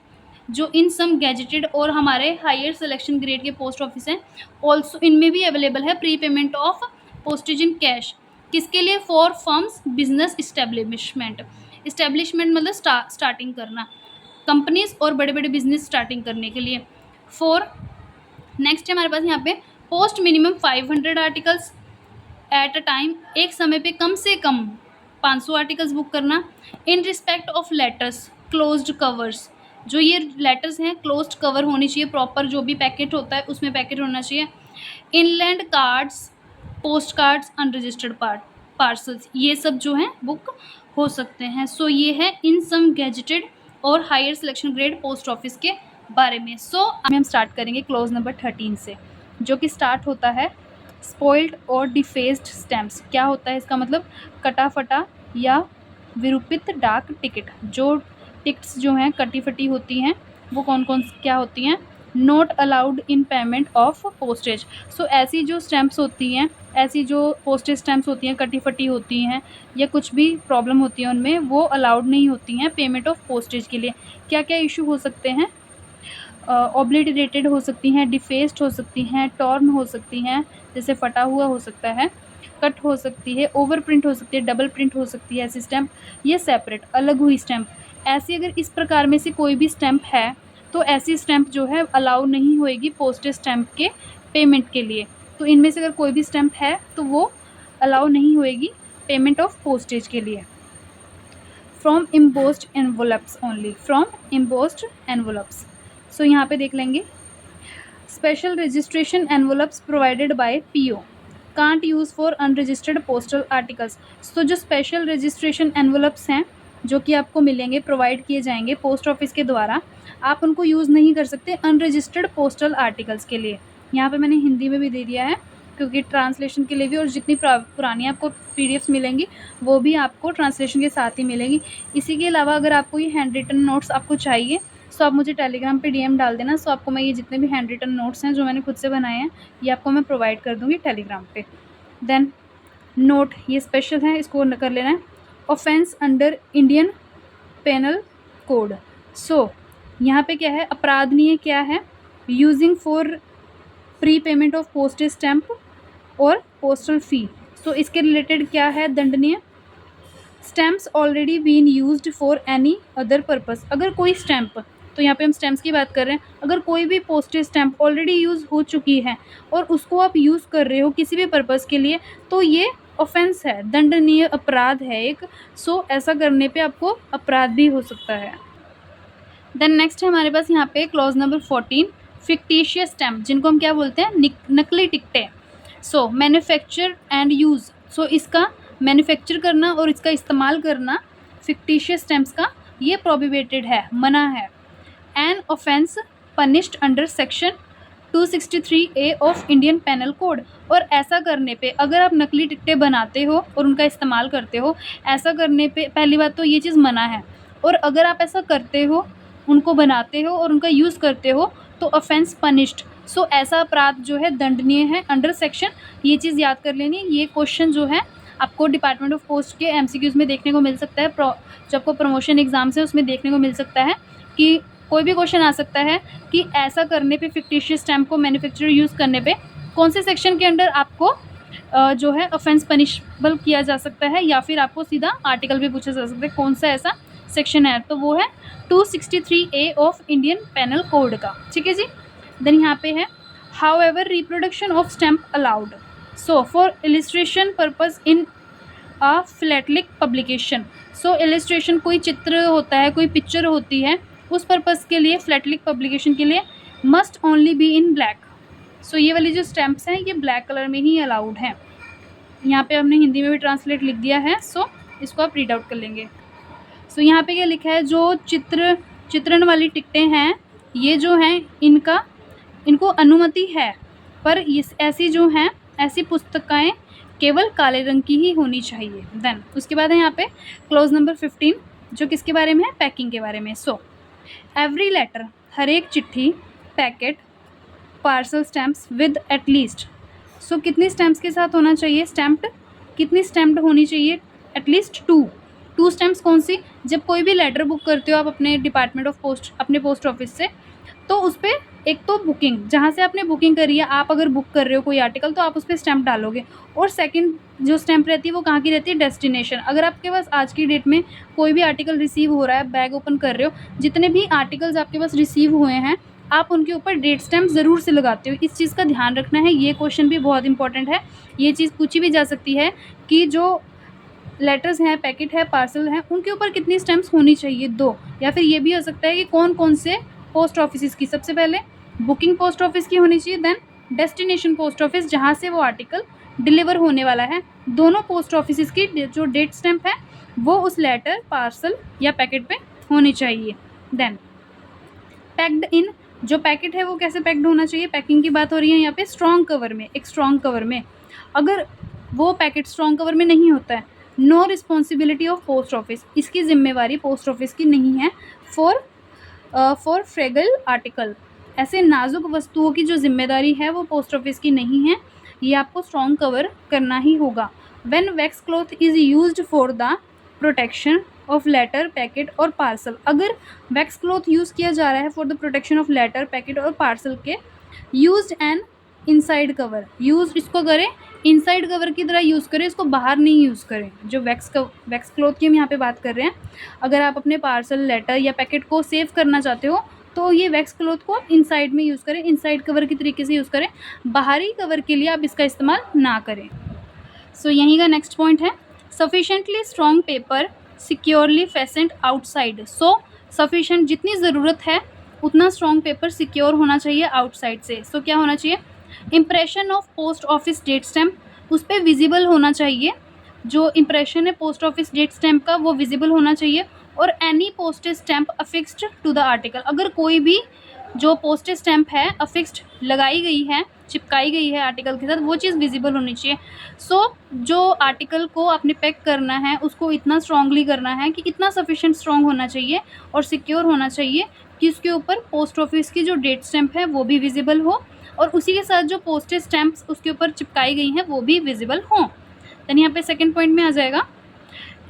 जो इन सम गैजेटेड और हमारे हायर सिलेक्शन ग्रेड के पोस्ट ऑफिस हैं ऑल्सो इनमें भी अवेलेबल है pre payment of postage in cash. किसके लिए, फॉर फर्म्स बिजनेस इस्टेब्लिशमेंट मतलब स्टार्टिंग करना, कंपनीज और बड़े बड़े बिजनेस स्टार्टिंग करने के लिए। फॉर नेक्स्ट है हमारे पास यहाँ पे post minimum 500 articles at a time, एक समय पे कम से कम 500 आर्टिकल्स बुक करना। In respect of letters closed covers, जो ये लेटर्स हैं क्लोज्ड कवर होनी चाहिए, प्रॉपर जो भी पैकेट होता है उसमें पैकेट होना चाहिए। Inland cards, post cards, unregistered parcels, ये सब जो हैं बुक हो सकते हैं। सो ये है इन सम गैजेटेड और higher selection grade post office के बारे में। सो हम स्टार्ट करेंगे क्लोज नंबर 13 से, जो कि स्टार्ट होता है स्पॉइल्ड और डिफेस्ड स्टैम्प्स। क्या होता है इसका मतलब, कटा फटा या विरूपित डाक टिकट। जो टिकट्स जो हैं कटी फटी होती हैं वो कौन कौन क्या होती हैं, not allowed in payment of postage. So ऐसी जो स्टैम्प्स होती हैं, ऐसी जो पोस्टेज स्टैम्प्स होती हैं कटी फटी होती हैं या कुछ भी प्रॉब्लम होती है उनमें, वो अलाउड नहीं होती हैं पेमेंट ऑफ पोस्टेज के लिए। क्या क्या इशू हो सकते हैं, ऑब्लिटरेटेड हो सकती हैं, डिफेस्ड हो सकती हैं, टॉर्न हो सकती हैं, जैसे फटा हुआ हो सकता है, कट हो सकती है, ओवर प्रिंट हो सकती है, डबल प्रिंट हो सकती है ऐसी स्टैम्प, ये सेपरेट अलग हुई स्टैम्प। ऐसी अगर इस प्रकार में से कोई भी स्टैम्प है तो ऐसी स्टैम्प जो है अलाउ नहीं होएगी पोस्टेज स्टैम्प के पेमेंट के लिए। तो इनमें से अगर कोई भी स्टैम्प है तो वो अलाउ नहीं होएगी पेमेंट ऑफ पोस्टेज के लिए। From embossed envelopes only, from embossed envelopes. So यहाँ पे देख लेंगे, special registration envelopes provided by PO can't use for unregistered postal articles. तो जो स्पेशल रजिस्ट्रेशन एनवलप्स हैं जो कि आपको मिलेंगे, प्रोवाइड किए जाएंगे पोस्ट ऑफिस के द्वारा, आप उनको यूज़ नहीं कर सकते अनरजिस्टर्ड पोस्टल आर्टिकल्स के लिए। यहाँ पे मैंने हिंदी में भी दे दिया है क्योंकि ट्रांसलेशन के लिए भी, और जितनी पुरानी आपको पीडीएफ्स मिलेंगी वो भी आपको ट्रांसलेशन के साथ ही मिलेंगी। इसी के अलावा अगर आपको ये हैंड रिटन नोट्स आपको चाहिए सो आप मुझे टेलीग्राम पे डीएम डाल देना। सो आपको मैं ये जितने भी हैंड रिटन नोट्स हैं जो मैंने खुद से बनाए हैं ये आपको मैं प्रोवाइड कर दूँगी टेलीग्राम पे। देन नोट, ये स्पेशल है, इसको कर लेना है। Offence under Indian penal code. So यहाँ पे क्या है, अपराधनीय क्या है, using for pre payment of postage stamp और पोस्टल फ़ी। सो इसके रिलेटेड क्या है, दंडनीय। Stamps already been used for any other purpose. अगर कोई स्टैम्प, तो यहाँ पे हम स्टैम्प्स की बात कर रहे हैं, अगर कोई भी पोस्टेज स्टैम्प ऑलरेडी यूज़ हो चुकी है और उसको आप यूज़ कर रहे हो किसी भी पर्पस के लिए तो ये ऑफेंस है, दंडनीय अपराध है एक। सो ऐसा करने पे आपको अपराध भी हो सकता है। देन नेक्स्ट है हमारे पास यहाँ पे क्लॉज नंबर 14, फिक्टिशियस स्टैम्प, जिनको हम क्या बोलते हैं, नकली टिकटें। सो मैन्युफैक्चर एंड यूज़, सो इसका मैन्युफैक्चर करना और इसका इस्तेमाल करना फिक्टिशियस स्टैम्प्स का ये प्रोहिबिटेड है, मना है। An offence punished under section 263A of Indian penal code. और ऐसा करने पे, अगर आप नकली टिकटें बनाते हो और उनका इस्तेमाल करते हो, ऐसा करने पे पहली बात तो ये चीज़ मना है, और अगर आप ऐसा करते हो, उनको बनाते हो और उनका यूज़ करते हो तो ऑफेंस पनिश्ड। सो ऐसा अपराध जो है दंडनीय है अंडर सेक्शन, ये चीज़ याद कर लेनी। ये क्वेश्चन जो है आपको डिपार्टमेंट ऑफ पोस्ट के एमसीक्यूज़ में देखने को मिल सकता है, जो आपको प्रमोशन एग्जाम्स है उसमें देखने को मिल सकता है कि कोई भी क्वेश्चन आ सकता है कि ऐसा करने पे, फिक्टिशियस स्टैम्प को मैन्युफैक्चर यूज़ करने पे कौन से सेक्शन के अंडर आपको जो है ऑफेंस पनिशबल किया जा सकता है, या फिर आपको सीधा आर्टिकल भी पूछा जा सकता है कौन सा ऐसा सेक्शन है, तो वो है 263A of Indian penal code का। ठीक है जी। देन यहाँ पे है, how ever reproduction of stamp allowed, so for illustration purpose in a philatelic publication. So illustration, कोई चित्र होता है, कोई पिक्चर होती है, उस पर्पज़ के लिए फिलेटलिक पब्लिकेशन के लिए must only be in black. So ये वाली जो स्टैम्प्स हैं ये ब्लैक कलर में ही अलाउड हैं। यहाँ पे हमने हिंदी में भी ट्रांसलेट लिख दिया है, सो इसको आप रीड आउट कर लेंगे। सो यहाँ पे क्या लिखा है, जो चित्रण वाली टिकटें हैं ये जो हैं इनको अनुमति है, पर इस ऐसी जो हैं ऐसी पुस्तकें केवल काले रंग की ही होनी चाहिए। देन उसके बाद है यहाँ पे क्लॉज नंबर 15 जो किसके बारे में है, पैकिंग के बारे में। सो एवरी लेटर, हर एक चिट्ठी, packet, parcel stamps with at least, so कितनी स्टैम्प्स के साथ होना चाहिए, स्टैम्प्ड, कितनी स्टैम्प्ड होनी चाहिए, एटलीस्ट टू स्टैम्प्स। कौन सी, जब कोई भी लेटर बुक करते हो आप अपने डिपार्टमेंट ऑफ पोस्ट, अपने पोस्ट ऑफिस से, तो उस पर एक तो बुकिंग, जहाँ से आपने बुकिंग करी है, आप अगर बुक कर रहे हो कोई आर्टिकल तो आप उस पर स्टैम्प डालोगे, और सेकंड जो स्टैम्प रहती है वो कहाँ की रहती है, डेस्टिनेशन। अगर आपके पास आज की डेट में कोई भी आर्टिकल रिसीव हो रहा है, बैग ओपन कर रहे हो, जितने भी आर्टिकल्स आपके पास रिसीव हुए हैं आप उनके ऊपर डेट स्टैम्प ज़रूर से लगाते हो। इस चीज़ का ध्यान रखना है, ये क्वेश्चन भी बहुत इंपॉर्टेंट है। ये चीज़ पूछी भी जा सकती है कि जो लेटर्स हैं, पैकेट है, पार्सल हैं, उनके ऊपर कितनी स्टैम्प्स होनी चाहिए, 2। या फिर ये भी हो सकता है कि कौन कौन से पोस्ट ऑफिस की, सबसे पहले बुकिंग पोस्ट ऑफिस की होनी चाहिए, देन डेस्टिनेशन पोस्ट ऑफिस जहाँ से वो आर्टिकल डिलीवर होने वाला है, दोनों पोस्ट ऑफिस की जो डेट स्टैम्प है वो उस लेटर, पार्सल या पैकेट पे होनी चाहिए। देन पैक्ड इन, जो पैकेट है वो कैसे पैक्ड होना चाहिए, पैकिंग की बात हो रही है यहाँ पे, स्ट्रॉन्ग कवर में, एक स्ट्रॉन्ग कवर में। अगर वो पैकेट स्ट्रॉन्ग कवर में नहीं होता है, no responsibility of post office, इसकी जिम्मेवारी पोस्ट ऑफिस की नहीं है। फॉर फ्रेगल आर्टिकल, ऐसे नाजुक वस्तुओं की जो जिम्मेदारी है वो पोस्ट ऑफिस की नहीं है, ये आपको स्ट्रॉन्ग कवर करना ही होगा। When wax cloth is used for the protection of letter, packet और पार्सल, अगर वैक्स क्लॉथ यूज़ किया जा रहा है for the protection of letter, packet और पार्सल के, used an inside cover, use इसको करें इनसाइड कवर की तरह यूज़ करें, इसको बाहर नहीं यूज़ करें। जो वैक्स क्लॉथ की हम यहाँ पे बात कर रहे हैं, अगर आप अपने पार्सल, लेटर या पैकेट को सेव करना चाहते हो तो ये वैक्स क्लॉथ को आप इनसाइड में यूज़ करें, इनसाइड कवर की तरीके से यूज़ करें, बाहरी कवर के लिए आप इसका इस्तेमाल ना करें। सो यहीं का नेक्स्ट पॉइंट है sufficiently strong paper securely fastened outside. So sufficient जितनी ज़रूरत है उतना स्ट्रॉन्ग पेपर सिक्योर होना चाहिए आउटसाइड से। सो क्या होना चाहिए, impression of post office date stamp, उस पर विजिबल होना चाहिए, जो इम्प्रेशन है पोस्ट ऑफिस डेट स्टैम्प का वो विजिबल होना चाहिए। और any postage stamp affixed to the article, अगर कोई भी जो पोस्टेज स्टैम्प है अफिक्स्ड लगाई गई है, चिपकाई गई है आर्टिकल के साथ, वो चीज़ विजिबल होनी चाहिए। सो जो आर्टिकल को आपने पैक करना है उसको इतना स्ट्रांगली करना है कि इतना सफिशिएंट स्ट्रांग होना चाहिए और सिक्योर होना चाहिए कि उसके ऊपर पोस्ट ऑफिस की जो डेट स्टैम्प है वो भी विजिबल हो और उसी के साथ जो पोस्टेज स्टैम्प्स उसके ऊपर चिपकाई गई हैं वो भी विजिबल हों। देन यहाँ पे सेकंड पॉइंट में आ जाएगा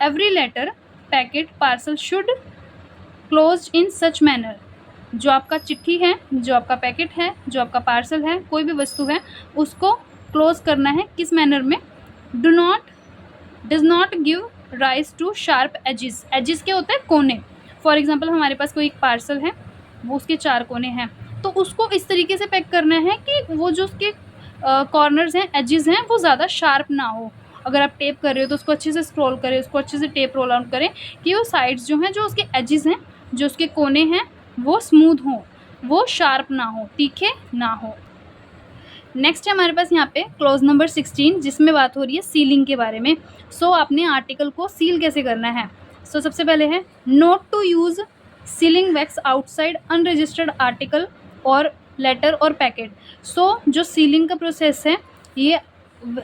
every letter packet parcel should closed in such manner, जो आपका चिट्ठी है, जो आपका पैकेट है, जो आपका पार्सल है, कोई भी वस्तु है, उसको क्लोज करना है किस मैनर में, does not give rise to sharp edges. Edges क्या होता है, कोने। फॉर एग्जांपल हमारे पास कोई एक पार्सल है, वो उसके 4 कोने हैं, तो उसको इस तरीके से पैक करना है कि वो जो उसके कॉर्नर्स हैं, एजिस हैं, वो ज़्यादा शार्प ना हो। अगर आप टेप कर रहे हो तो उसको अच्छे से स्क्रॉल करें, उसको अच्छे से टेप रोल आउट करें कि वो साइड्स जो हैं, जो उसके एजिस हैं, जो उसके कोने हैं, वो स्मूथ हो, वो शार्प ना हो, तीखे ना हो। नेक्स्ट है हमारे पास यहाँ पे क्लॉज नंबर 16 जिसमें बात हो रही है सीलिंग के बारे में। सो आपने आर्टिकल को सील कैसे करना है। सो सबसे पहले है not to use sealing wax outside unregistered article और लेटर और पैकेट। सो जो सीलिंग का प्रोसेस है, ये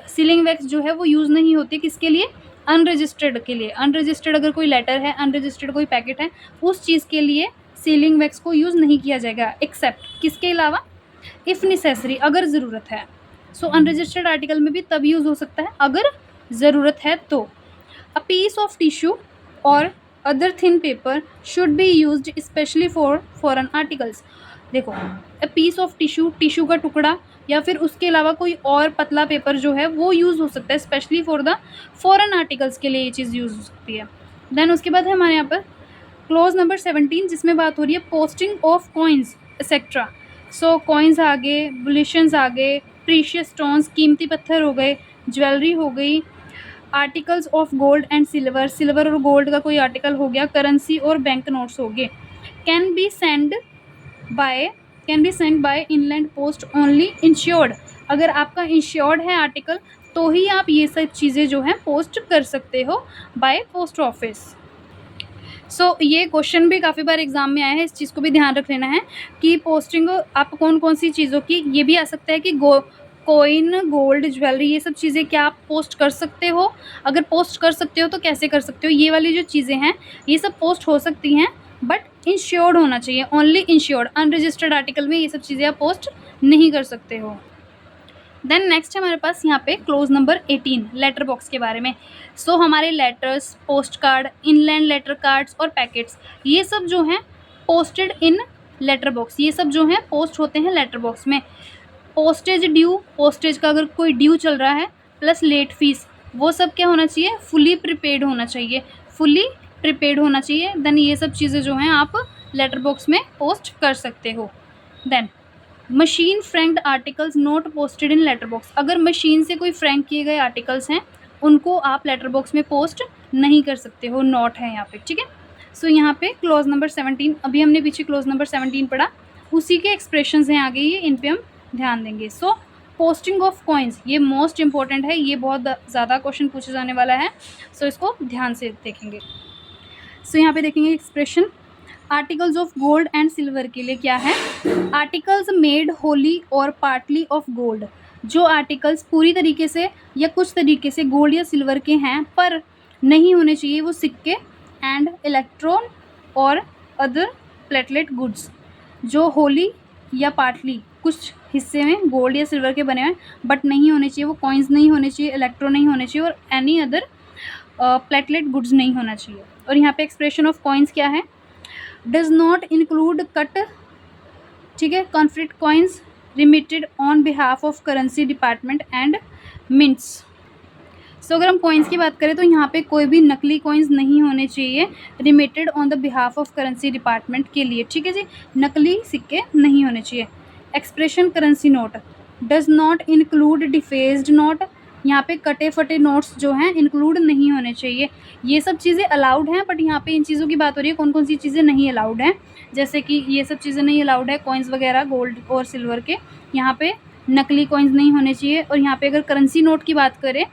सीलिंग वैक्स जो है वो यूज़ नहीं होती किसके लिए, अनरजिस्टर्ड के लिए। अनरजिस्टर्ड अगर कोई लेटर है, अनरजिस्टर्ड कोई पैकेट है, उस चीज़ के लिए सीलिंग वैक्स को यूज़ नहीं किया जाएगा एक्सेप्ट किसके अलावा, इफ़ नेसेसरी, अगर ज़रूरत है। सो अनरजिस्टर्ड आर्टिकल में भी तब यूज़ हो सकता है अगर ज़रूरत है तो। अ पीस ऑफ टिश्यू और other thin paper should be used specially for foreign articles. देखो, a piece of tissue, tissue का टुकड़ा या फिर उसके अलावा कोई और पतला पेपर जो है वो यूज़ हो सकता है specially for the foreign articles के लिए ये चीज़ यूज़ हो सकती है। देन उसके बाद है हमारे यहाँ पर क्लॉज नंबर 17 जिसमें बात हो रही है posting of coins etcetera. So coins आ गए, बुलिशंस आ गए, प्रीशियस स्टोन्स, कीमती पत्थर हो गए, ज्वेलरी हो गई, articles of gold and silver, silver और गोल्ड का कोई आर्टिकल हो गया, करेंसी और बैंक नोट्स हो गए, can be sent by inland post only insured. अगर आपका इंश्योर्ड है आर्टिकल तो ही आप ये सब चीज़ें जो हैं पोस्ट कर सकते हो बाय पोस्ट ऑफिस। सो ये क्वेश्चन भी काफ़ी बार एग्जाम में आया है, इस चीज़ को भी ध्यान रख लेना है कि पोस्टिंग आप कौन कौन सी चीज़ों की, ये भी आ सकता है कि कॉइन, गोल्ड, ज्वेलरी, ये सब चीज़ें क्या आप पोस्ट कर सकते हो। अगर पोस्ट कर सकते हो तो कैसे कर सकते हो, ये वाली जो चीज़ें हैं ये सब पोस्ट हो सकती हैं बट इंश्योर्ड होना चाहिए, ओनली इंश्योर्ड। अनरजिस्टर्ड आर्टिकल में ये सब चीज़ें आप पोस्ट नहीं कर सकते हो। देन नेक्स्ट है हमारे पास यहाँ पे क्लोज नंबर 18 लेटर बॉक्स के बारे में। सो हमारे letters, post card, inland letter cards और पैकेट्स, ये सब जो हैं पोस्टेड इन लेटर बॉक्स, ये सब जो हैं पोस्ट होते हैं लेटर बॉक्स में। पोस्टेज ड्यू, पोस्टेज का अगर कोई ड्यू चल रहा है, प्लस लेट फीस, वो सब क्या होना चाहिए, फुली प्रीपेड होना चाहिए, फुली प्रीपेड होना चाहिए। देन ये सब चीज़ें जो हैं आप लेटर बॉक्स में पोस्ट कर सकते हो। Then machine franked articles not posted in letter box, अगर मशीन से कोई फ्रैंक किए गए आर्टिकल्स हैं उनको आप लेटर बॉक्स में पोस्ट नहीं कर सकते हो, नॉट है यहाँ पे, ठीक है। सो यहाँ पे क्लॉज नंबर 17, अभी हमने पीछे क्लॉज नंबर 17 पढ़ा, उसी के एक्सप्रेशंस हैं आगे, ये इन पे हम ध्यान देंगे। सो पोस्टिंग ऑफ कॉइन्स, ये मोस्ट इंपॉर्टेंट है, ये बहुत ज़्यादा क्वेश्चन पूछा जाने वाला है, सो इसको ध्यान से देखेंगे। सो यहाँ पे देखेंगे expression articles of gold and silver के लिए क्या है, आर्टिकल्स मेड होली और पार्टली ऑफ गोल्ड, जो आर्टिकल्स पूरी तरीके से या कुछ तरीके से गोल्ड या सिल्वर के हैं पर नहीं होने चाहिए वो सिक्के, एंड इलेक्ट्रॉन और अदर प्लेटलेट गुड्स, जो होली या पार्टली कुछ हिस्से में गोल्ड या सिल्वर के बने हैं बट नहीं होने चाहिए, वो कॉइन्स नहीं होने चाहिए, इलेक्ट्रॉन नहीं होने चाहिए और एनी अदर प्लेटलेट गुड्स नहीं होना चाहिए। और यहाँ पे एक्सप्रेशन ऑफ कॉइन्स क्या है, डज नॉट इंक्लूड कट, ठीक है, conflict coins remitted on behalf of currency department and mints. So अगर हम कॉइन्स की बात करें तो यहाँ पे कोई भी नकली कॉइन्स नहीं होने चाहिए remitted on the behalf of currency department के लिए, ठीक है जी, नकली सिक्के नहीं होने चाहिए। Expression currency note does not include डिफेस्ड note, यहाँ पे कटे फटे नोट्स जो हैं इंक्लूड नहीं होने चाहिए। ये सब चीज़ें अलाउड हैं, बट यहाँ पे इन चीज़ों की बात हो रही है कौन कौन सी चीज़ें नहीं अलाउड हैं, जैसे कि ये सब चीज़ें नहीं अलाउड है, कॉइन्स वगैरह गोल्ड और सिल्वर के, यहाँ पे नकली कॉइन्स नहीं होने चाहिए। और यहाँ पे अगर करेंसी नोट की बात करें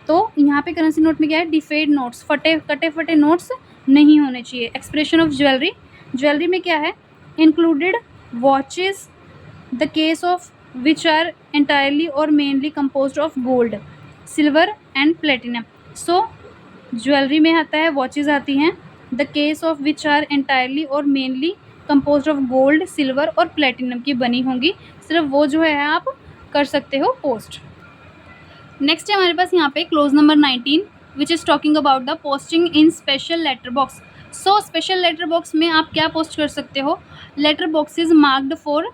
तो यहाँ पे करेंसी नोट में क्या है, डिफेड नोट्स, कटे फटे नोट्स नहीं होने चाहिए। एक्सप्रेशन ऑफ ज्वेलरी, ज्वेलरी में क्या है, included watches the case of which are entirely और mainly composed of gold silver and platinum. So jewellery में आता है, वॉचेस आती हैं, the case of which are entirely और mainly composed of gold silver और प्लेटिनम की बनी होंगी, सिर्फ वो जो है आप कर सकते हो पोस्ट। नेक्स्ट है हमारे पास यहाँ पे clause number 19 which is talking about the posting in special letter box. So special letter box में आप क्या पोस्ट कर सकते हो, letter boxes marked for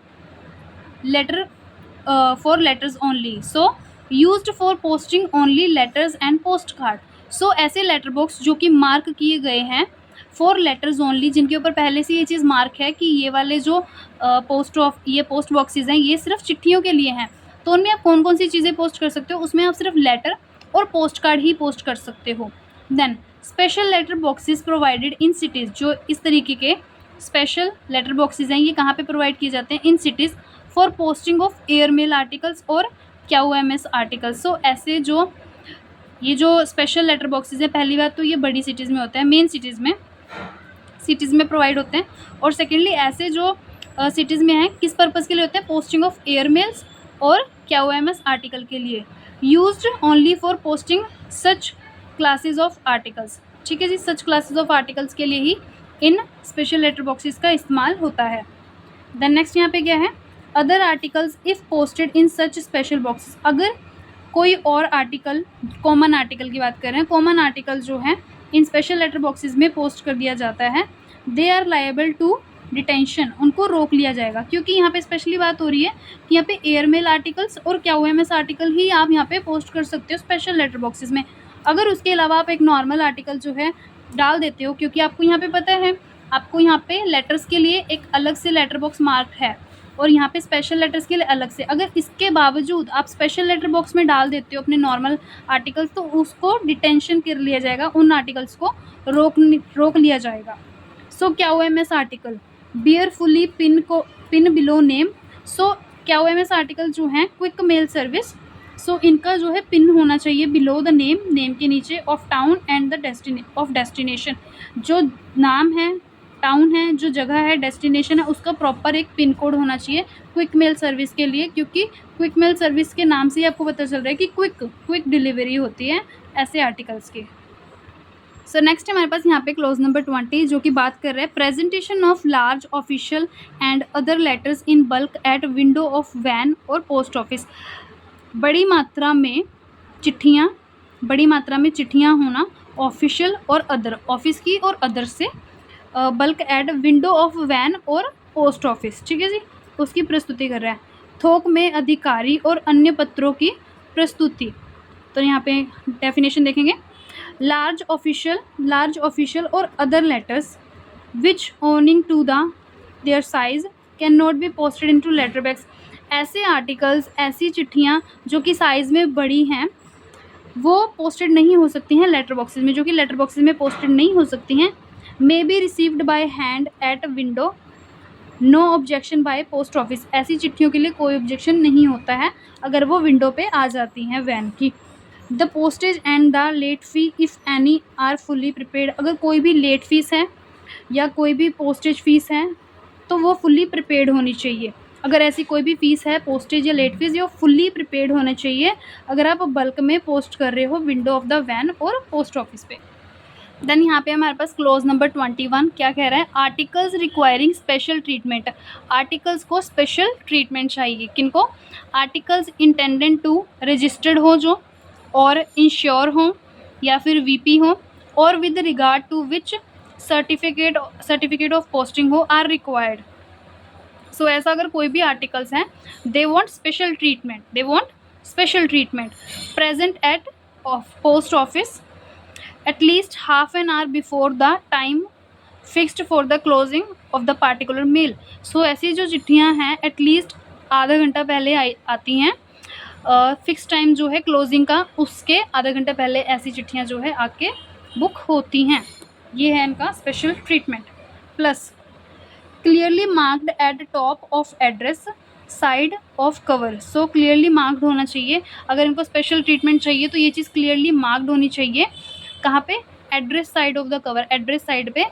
letters only, so used for posting only letters and post card. So ऐसे letter box जो कि mark किए गए हैं फॉर लेटर्स ओनली, जिनके ऊपर पहले से ये चीज़ मार्क है कि ये वाले जो पोस्ट बॉक्सेज हैं ये सिर्फ चिट्ठियों के लिए हैं, तो उनमें आप कौन कौन सी चीज़ें पोस्ट कर सकते हो, उसमें आप सिर्फ लेटर और पोस्ट कार्ड ही पोस्ट कर सकते हो। Then special letter boxes provided in cities, जो इस तरीके के स्पेशल लेटर बॉक्सेस हैं ये कहाँ पे प्रोवाइड किए जाते हैं, in cities for posting of airmail articles और QMS आर्टिकल्स। सो ऐसे जो ये जो स्पेशल लेटर बॉक्सेस हैं, पहली बात तो ये बड़ी सिटीज़ में होता है, मेन सिटीज़ में प्रोवाइड होते हैं, और सेकेंडली ऐसे जो सिटीज़ में हैं किस पर्पज़ के लिए होते हैं, पोस्टिंग ऑफ एयरमेल्स और QMS आर्टिकल के लिए, used only for posting such classes of articles, ठीक है जी, सच क्लासेस ऑफ आर्टिकल्स के लिए ही इन स्पेशल लेटर बॉक्सेस का इस्तेमाल होता है। देन नेक्स्ट यहाँ पे क्या है, other articles if posted in such special boxes, अगर कोई और आर्टिकल, कॉमन आर्टिकल की बात कर रहे हैं, कॉमन आर्टिकल जो है इन स्पेशल लेटर बॉक्सेस में पोस्ट कर दिया जाता है, they are liable to detention, उनको रोक लिया जाएगा, क्योंकि यहाँ पे स्पेशली बात हो रही है कि यहाँ पे एयरमेल आर्टिकल्स और QMS आर्टिकल ही आप यहाँ पे पोस्ट कर सकते हो स्पेशल लेटर बॉक्सेस में। अगर उसके अलावा आप एक नॉर्मल आर्टिकल जो है डाल देते हो, क्योंकि आपको यहाँ पे पता है आपको यहाँ पे लेटर्स के लिए एक अलग से लेटर बॉक्स मार्क है और यहाँ पे स्पेशल लेटर्स के लिए अलग से, अगर इसके बावजूद आप स्पेशल लेटर बॉक्स में डाल देते हो अपने नॉर्मल आर्टिकल्स, तो उसको डिटेंशन कर लिया जाएगा, उन आर्टिकल्स को रोक लिया जाएगा। So QMS article bear fully pin below name, so QMS article जो हैं क्विक मेल सर्विस, सो इनका जो है पिन होना चाहिए बिलो द नेम के नीचे, of town and the destination, जो नाम है, टाउन है, जो जगह है, डेस्टिनेशन है, उसका प्रॉपर एक पिन कोड होना चाहिए क्विक मेल सर्विस के लिए, क्योंकि क्विक मेल सर्विस के नाम से ही आपको पता चल रहा है कि क्विक डिलीवरी होती है ऐसे आर्टिकल्स की। सो नेक्स्ट हमारे पास यहाँ पे क्लोज नंबर 20 जो कि बात कर रहे हैं presentation of large official and other letters in bulk at window of van और पोस्ट ऑफिस। बड़ी मात्रा में चिट्ठियाँ होना ऑफिशियल और अदर, ऑफिस की और अदर से, bulk at window of van और पोस्ट ऑफिस, ठीक है जी, उसकी प्रस्तुति कर रहा है। थोक में अधिकारी और अन्य पत्रों की प्रस्तुति, तो यहाँ पे डेफिनेशन देखेंगे, लार्ज ऑफिशियल और other letters which owning to their size can not be posted into letter bags. ऐसे आर्टिकल्स, ऐसी चिट्ठियाँ जो कि साइज़ में बड़ी हैं वो पोस्टेड नहीं हो सकती हैं लेटर बॉक्सेस में, जो कि लेटर बॉक्सेस में पोस्टेड नहीं हो सकती हैं। May be received by hand at window, no objection by post office, ऐसी चिट्ठियों के लिए कोई ऑब्जेक्शन नहीं होता है अगर वो विंडो पे आ जाती हैं वैन की। The postage and the late fee if any are fully prepared, अगर कोई भी लेट फीस है या कोई भी पोस्टेज फ़ीस है तो वो फुल्ली प्रिपेयर्ड होनी चाहिए। अगर ऐसी कोई भी फ़ीस है, पोस्टेज या लेट फीस, ये फुल्ली प्रिपेयर्ड होने चाहिए अगर आप बल्क में पोस्ट कर रहे हो विंडो ऑफ द वैन और पोस्ट ऑफिस पे। देन यहाँ पे हमारे पास क्लोज नंबर 21 क्या कह रहा है, articles requiring special treatment, articles को स्पेशल ट्रीटमेंट चाहिए, किनको, आर्टिकल्स इंटेंडेड टू रजिस्टर्ड हो जो, और इंश्योर हो या फिर VP हो, और with regard to which certificate of posting हो आर रिक्वायर्ड। सो ऐसा अगर कोई भी आर्टिकल्स हैं, they want special treatment present at post office at least half an hour before the time fixed for the closing of the particular mail. So ऐसी जो चिट्ठियाँ हैं एटलीस्ट आधा घंटा पहले आती हैं, फिक्स टाइम जो है क्लोजिंग का उसके आधा घंटा पहले ऐसी चिट्ठियाँ जो है आके बुक होती हैं। ये है इनका special treatment. Plus clearly marked eight top of address side of cover. So clearly marked होना चाहिए, अगर इनको स्पेशल ट्रीटमेंट चाहिए तो ये चीज़ क्लियरली मार्क्ड होनी चाहिए। कहाँ पे? Address side of the cover, address side पे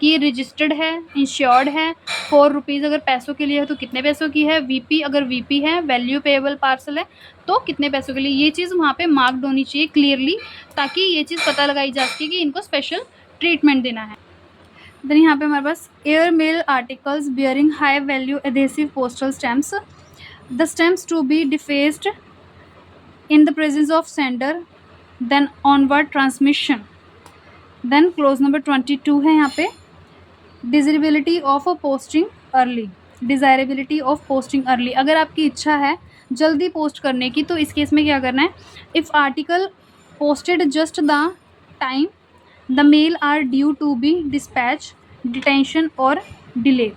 कि रजिस्टर्ड है, इंश्योर्ड है, 4 रुपीज़ अगर पैसों के लिए है तो कितने पैसों की है, वीपी अगर वीपी है, वैल्यू पेएबल पार्सल है तो कितने पैसों के लिए, ये चीज़ वहाँ पे मार्क्ड होनी चाहिए क्लियरली, ताकि ये चीज़ पता लगाई जा सके कि इनको स्पेशल ट्रीटमेंट देना है। देन यहाँ पे हमारे पास air mail articles bearing high value adhesive postal stamps, the stamps to be defaced in the presence of sender then onward transmission. Then clause number 22 है यहाँ पे desirability of posting early, desirability of posting early. अगर आपकी इच्छा है जल्दी post करने की तो इस केस में क्या करना है, if article posted just the time the mail are due to be dispatch detention और डिले।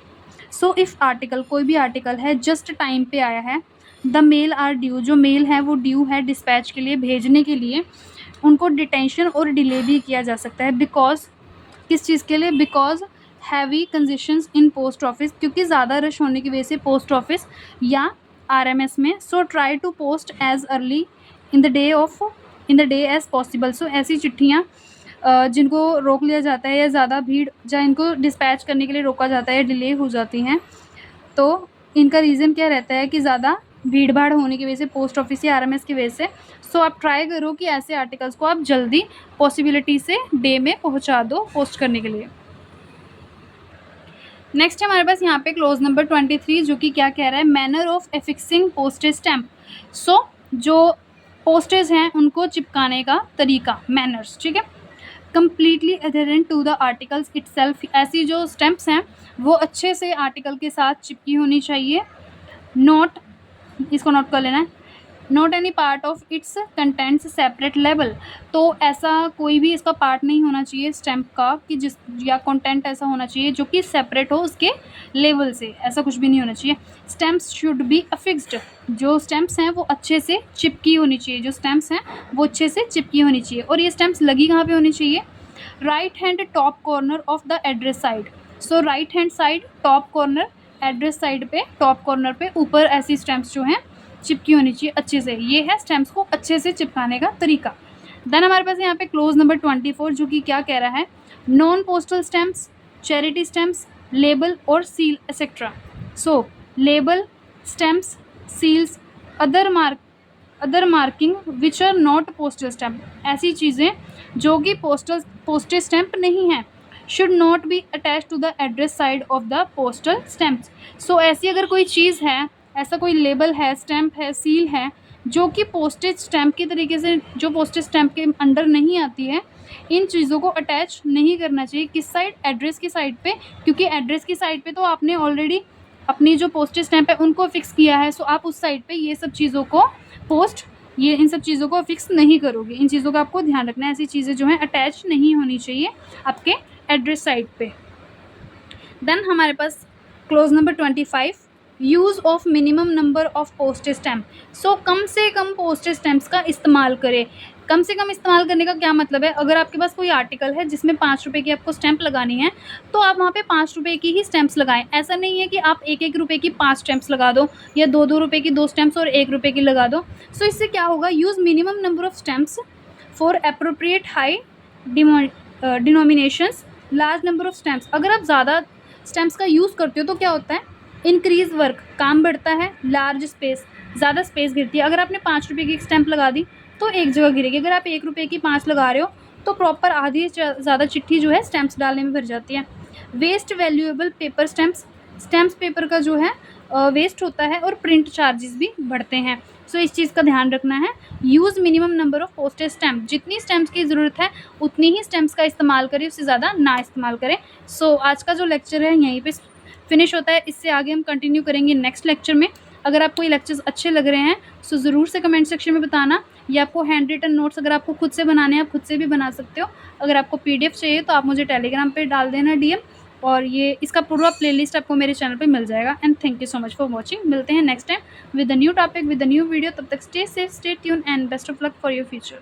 सो इफ़ आर्टिकल, कोई भी आर्टिकल है जस्ट टाइम पे आया है, द मेल आर ड्यू, जो मेल है वो ड्यू है डिस्पैच के लिए, भेजने के लिए, उनको डिटेंशन और डिले भी किया जा सकता है। बिकॉज किस चीज़ के लिए? Because heavy congestions in post office, क्योंकि ज़्यादा रश होने की वजह से पोस्ट ऑफिस या आरएमएस में। So try to post as early in the day as possible. So ऐसी चिट्ठियाँ जिनको रोक लिया जाता है या ज़्यादा भीड़ या इनको डिस्पैच करने के लिए रोका जाता है या डिले हो जाती हैं, तो इनका रीज़न क्या रहता है कि ज़्यादा भीड़ भाड़ होने की वजह से, पोस्ट ऑफिस या आरएमएस की वजह से। सो आप ट्राई करो कि ऐसे आर्टिकल्स को आप जल्दी पॉसिबिलिटी से डे में पहुंचा दो पोस्ट करने के लिए। नेक्स्ट है हमारे पास यहाँ पे क्लोज नंबर 23, जो कि क्या कह रहा है, मैनर ऑफ एफिक्सिंग पोस्टेज स्टैम्प। सो जो पोस्टेज हैं उनको चिपकाने का तरीका, मैनर्स, ठीक है, completely adherent to the articles itself. ऐसी जो स्टैम्प्स हैं वो अच्छे से आर्टिकल के साथ चिपकी होनी चाहिए। नोट, इसको नोट कर लेना है, not any part of its contents separate label. तो ऐसा कोई भी इसका पार्ट नहीं होना चाहिए स्टैम्प का कि जिस या कंटेंट ऐसा होना चाहिए जो कि सेपरेट हो उसके लेवल से, ऐसा कुछ भी नहीं होना चाहिए। स्टैम्प्स शुड बी अफिक्स्ड, जो स्टैम्प्स हैं वो अच्छे से चिपकी होनी चाहिए, जो स्टैम्प्स हैं वो अच्छे से चिपकी होनी चाहिए। और ये स्टैम्प्स लगी कहाँ पे होनी चाहिए? Right hand top corner of the address side. So right hand side top corner, address side पे टॉप कॉर्नर पे ऊपर ऐसी स्टैम्प्स जो हैं चिपकी होनी चाहिए अच्छे से। ये है स्टैम्प्स को अच्छे से चिपकाने का तरीका। देन हमारे पास यहाँ पे क्लोज नंबर 24, जो कि क्या कह रहा है, non postal stamps, charity stamps, label और seal etcetera. So label, stamps, seals, other marking which are not postal stamp, ऐसी चीज़ें जो कि पोस्टेज स्टैम्प नहीं है, should not be attach to the address side of the postal stamps. So ऐसी अगर कोई चीज़ है, ऐसा कोई लेबल है, स्टैम्प है, सील है, जो कि पोस्टेज स्टैम्प की तरीके से, जो पोस्टेज स्टैम्प के अंडर नहीं आती है, इन चीज़ों को अटैच नहीं करना चाहिए। किस साइड? एड्रेस की साइड पे, क्योंकि एड्रेस की साइड पे तो आपने ऑलरेडी अपनी जो पोस्टेज स्टैम्प है उनको फिक्स किया है। सो आप उस साइड पे ये सब चीज़ों को इन सब चीज़ों को फिक्स नहीं करोगे। इन चीज़ों का आपको ध्यान रखना है, ऐसी चीज़ें जो हैं अटैच नहीं होनी चाहिए आपके एड्रेस साइड पे। देन हमारे पास clause number 25, use of minimum number of postage stamp. So कम से कम पोस्टेज स्टैम्प्स का इस्तेमाल करें। कम से कम इस्तेमाल करने का क्या मतलब है, अगर आपके पास कोई आर्टिकल है जिसमें 5 रुपये की आपको स्टैंप लगानी है तो आप वहाँ पे 5 रुपये की ही स्टैंप्स लगाएं। ऐसा नहीं है कि आप 1-1 रुपये की 5 स्टैंप्स लगा दो या 2-2 रुपये की 2 स्टैंप्स और 1 रुपये की लगा दो। सो इससे क्या होगा, use minimum number of stamps for appropriate high denominations large number of stamps. अगर आप ज़्यादा स्टैंप्स का यूज़ करते हो तो क्या होता है, इंक्रीज वर्क, काम बढ़ता है, लार्ज स्पेस, ज़्यादा स्पेस गिरती है। अगर आपने 5 रुपये की एक स्टैंप लगा दी तो एक जगह गिरेगी। अगर आप 1 रुपये की 5 लगा रहे हो तो प्रॉपर आधी ज़्यादा चिट्ठी जो है स्टैंप्स डालने में भर जाती है। Waste valuable paper stamps paper का जो है वेस्ट होता है और प्रिंट चार्जेस भी बढ़ते हैं। सो इस चीज़ का ध्यान रखना है। Use minimum number of postage stamp, जितनी स्टैम्प्स की ज़रूरत है उतनी ही स्टैम्प्स का इस्तेमाल करें, उससे ज़्यादा ना इस्तेमाल करें। सो आज का जो लेक्चर है यहीं पे फिनिश होता है। इससे आगे हम कंटिन्यू करेंगे नेक्स्ट लेक्चर में। अगर आपको ये लेक्चर्स अच्छे लग रहे हैं तो ज़रूर से कमेंट सेक्शन में बताना। ये आपको हैंड रिटन नोट्स अगर आपको खुद से बनाने हैं आप खुद से भी बना सकते हो। अगर आपको पीडीएफ चाहिए तो आप मुझे टेलीग्राम पे डाल देना डीएम, और ये इसका पूरा प्लेलिस्ट आपको मेरे चैनल पे मिल जाएगा। And thank you so much for watching. मिलते हैं next time with a new topic with a new video. तब तक stay safe, stay tune and best of luck for your future.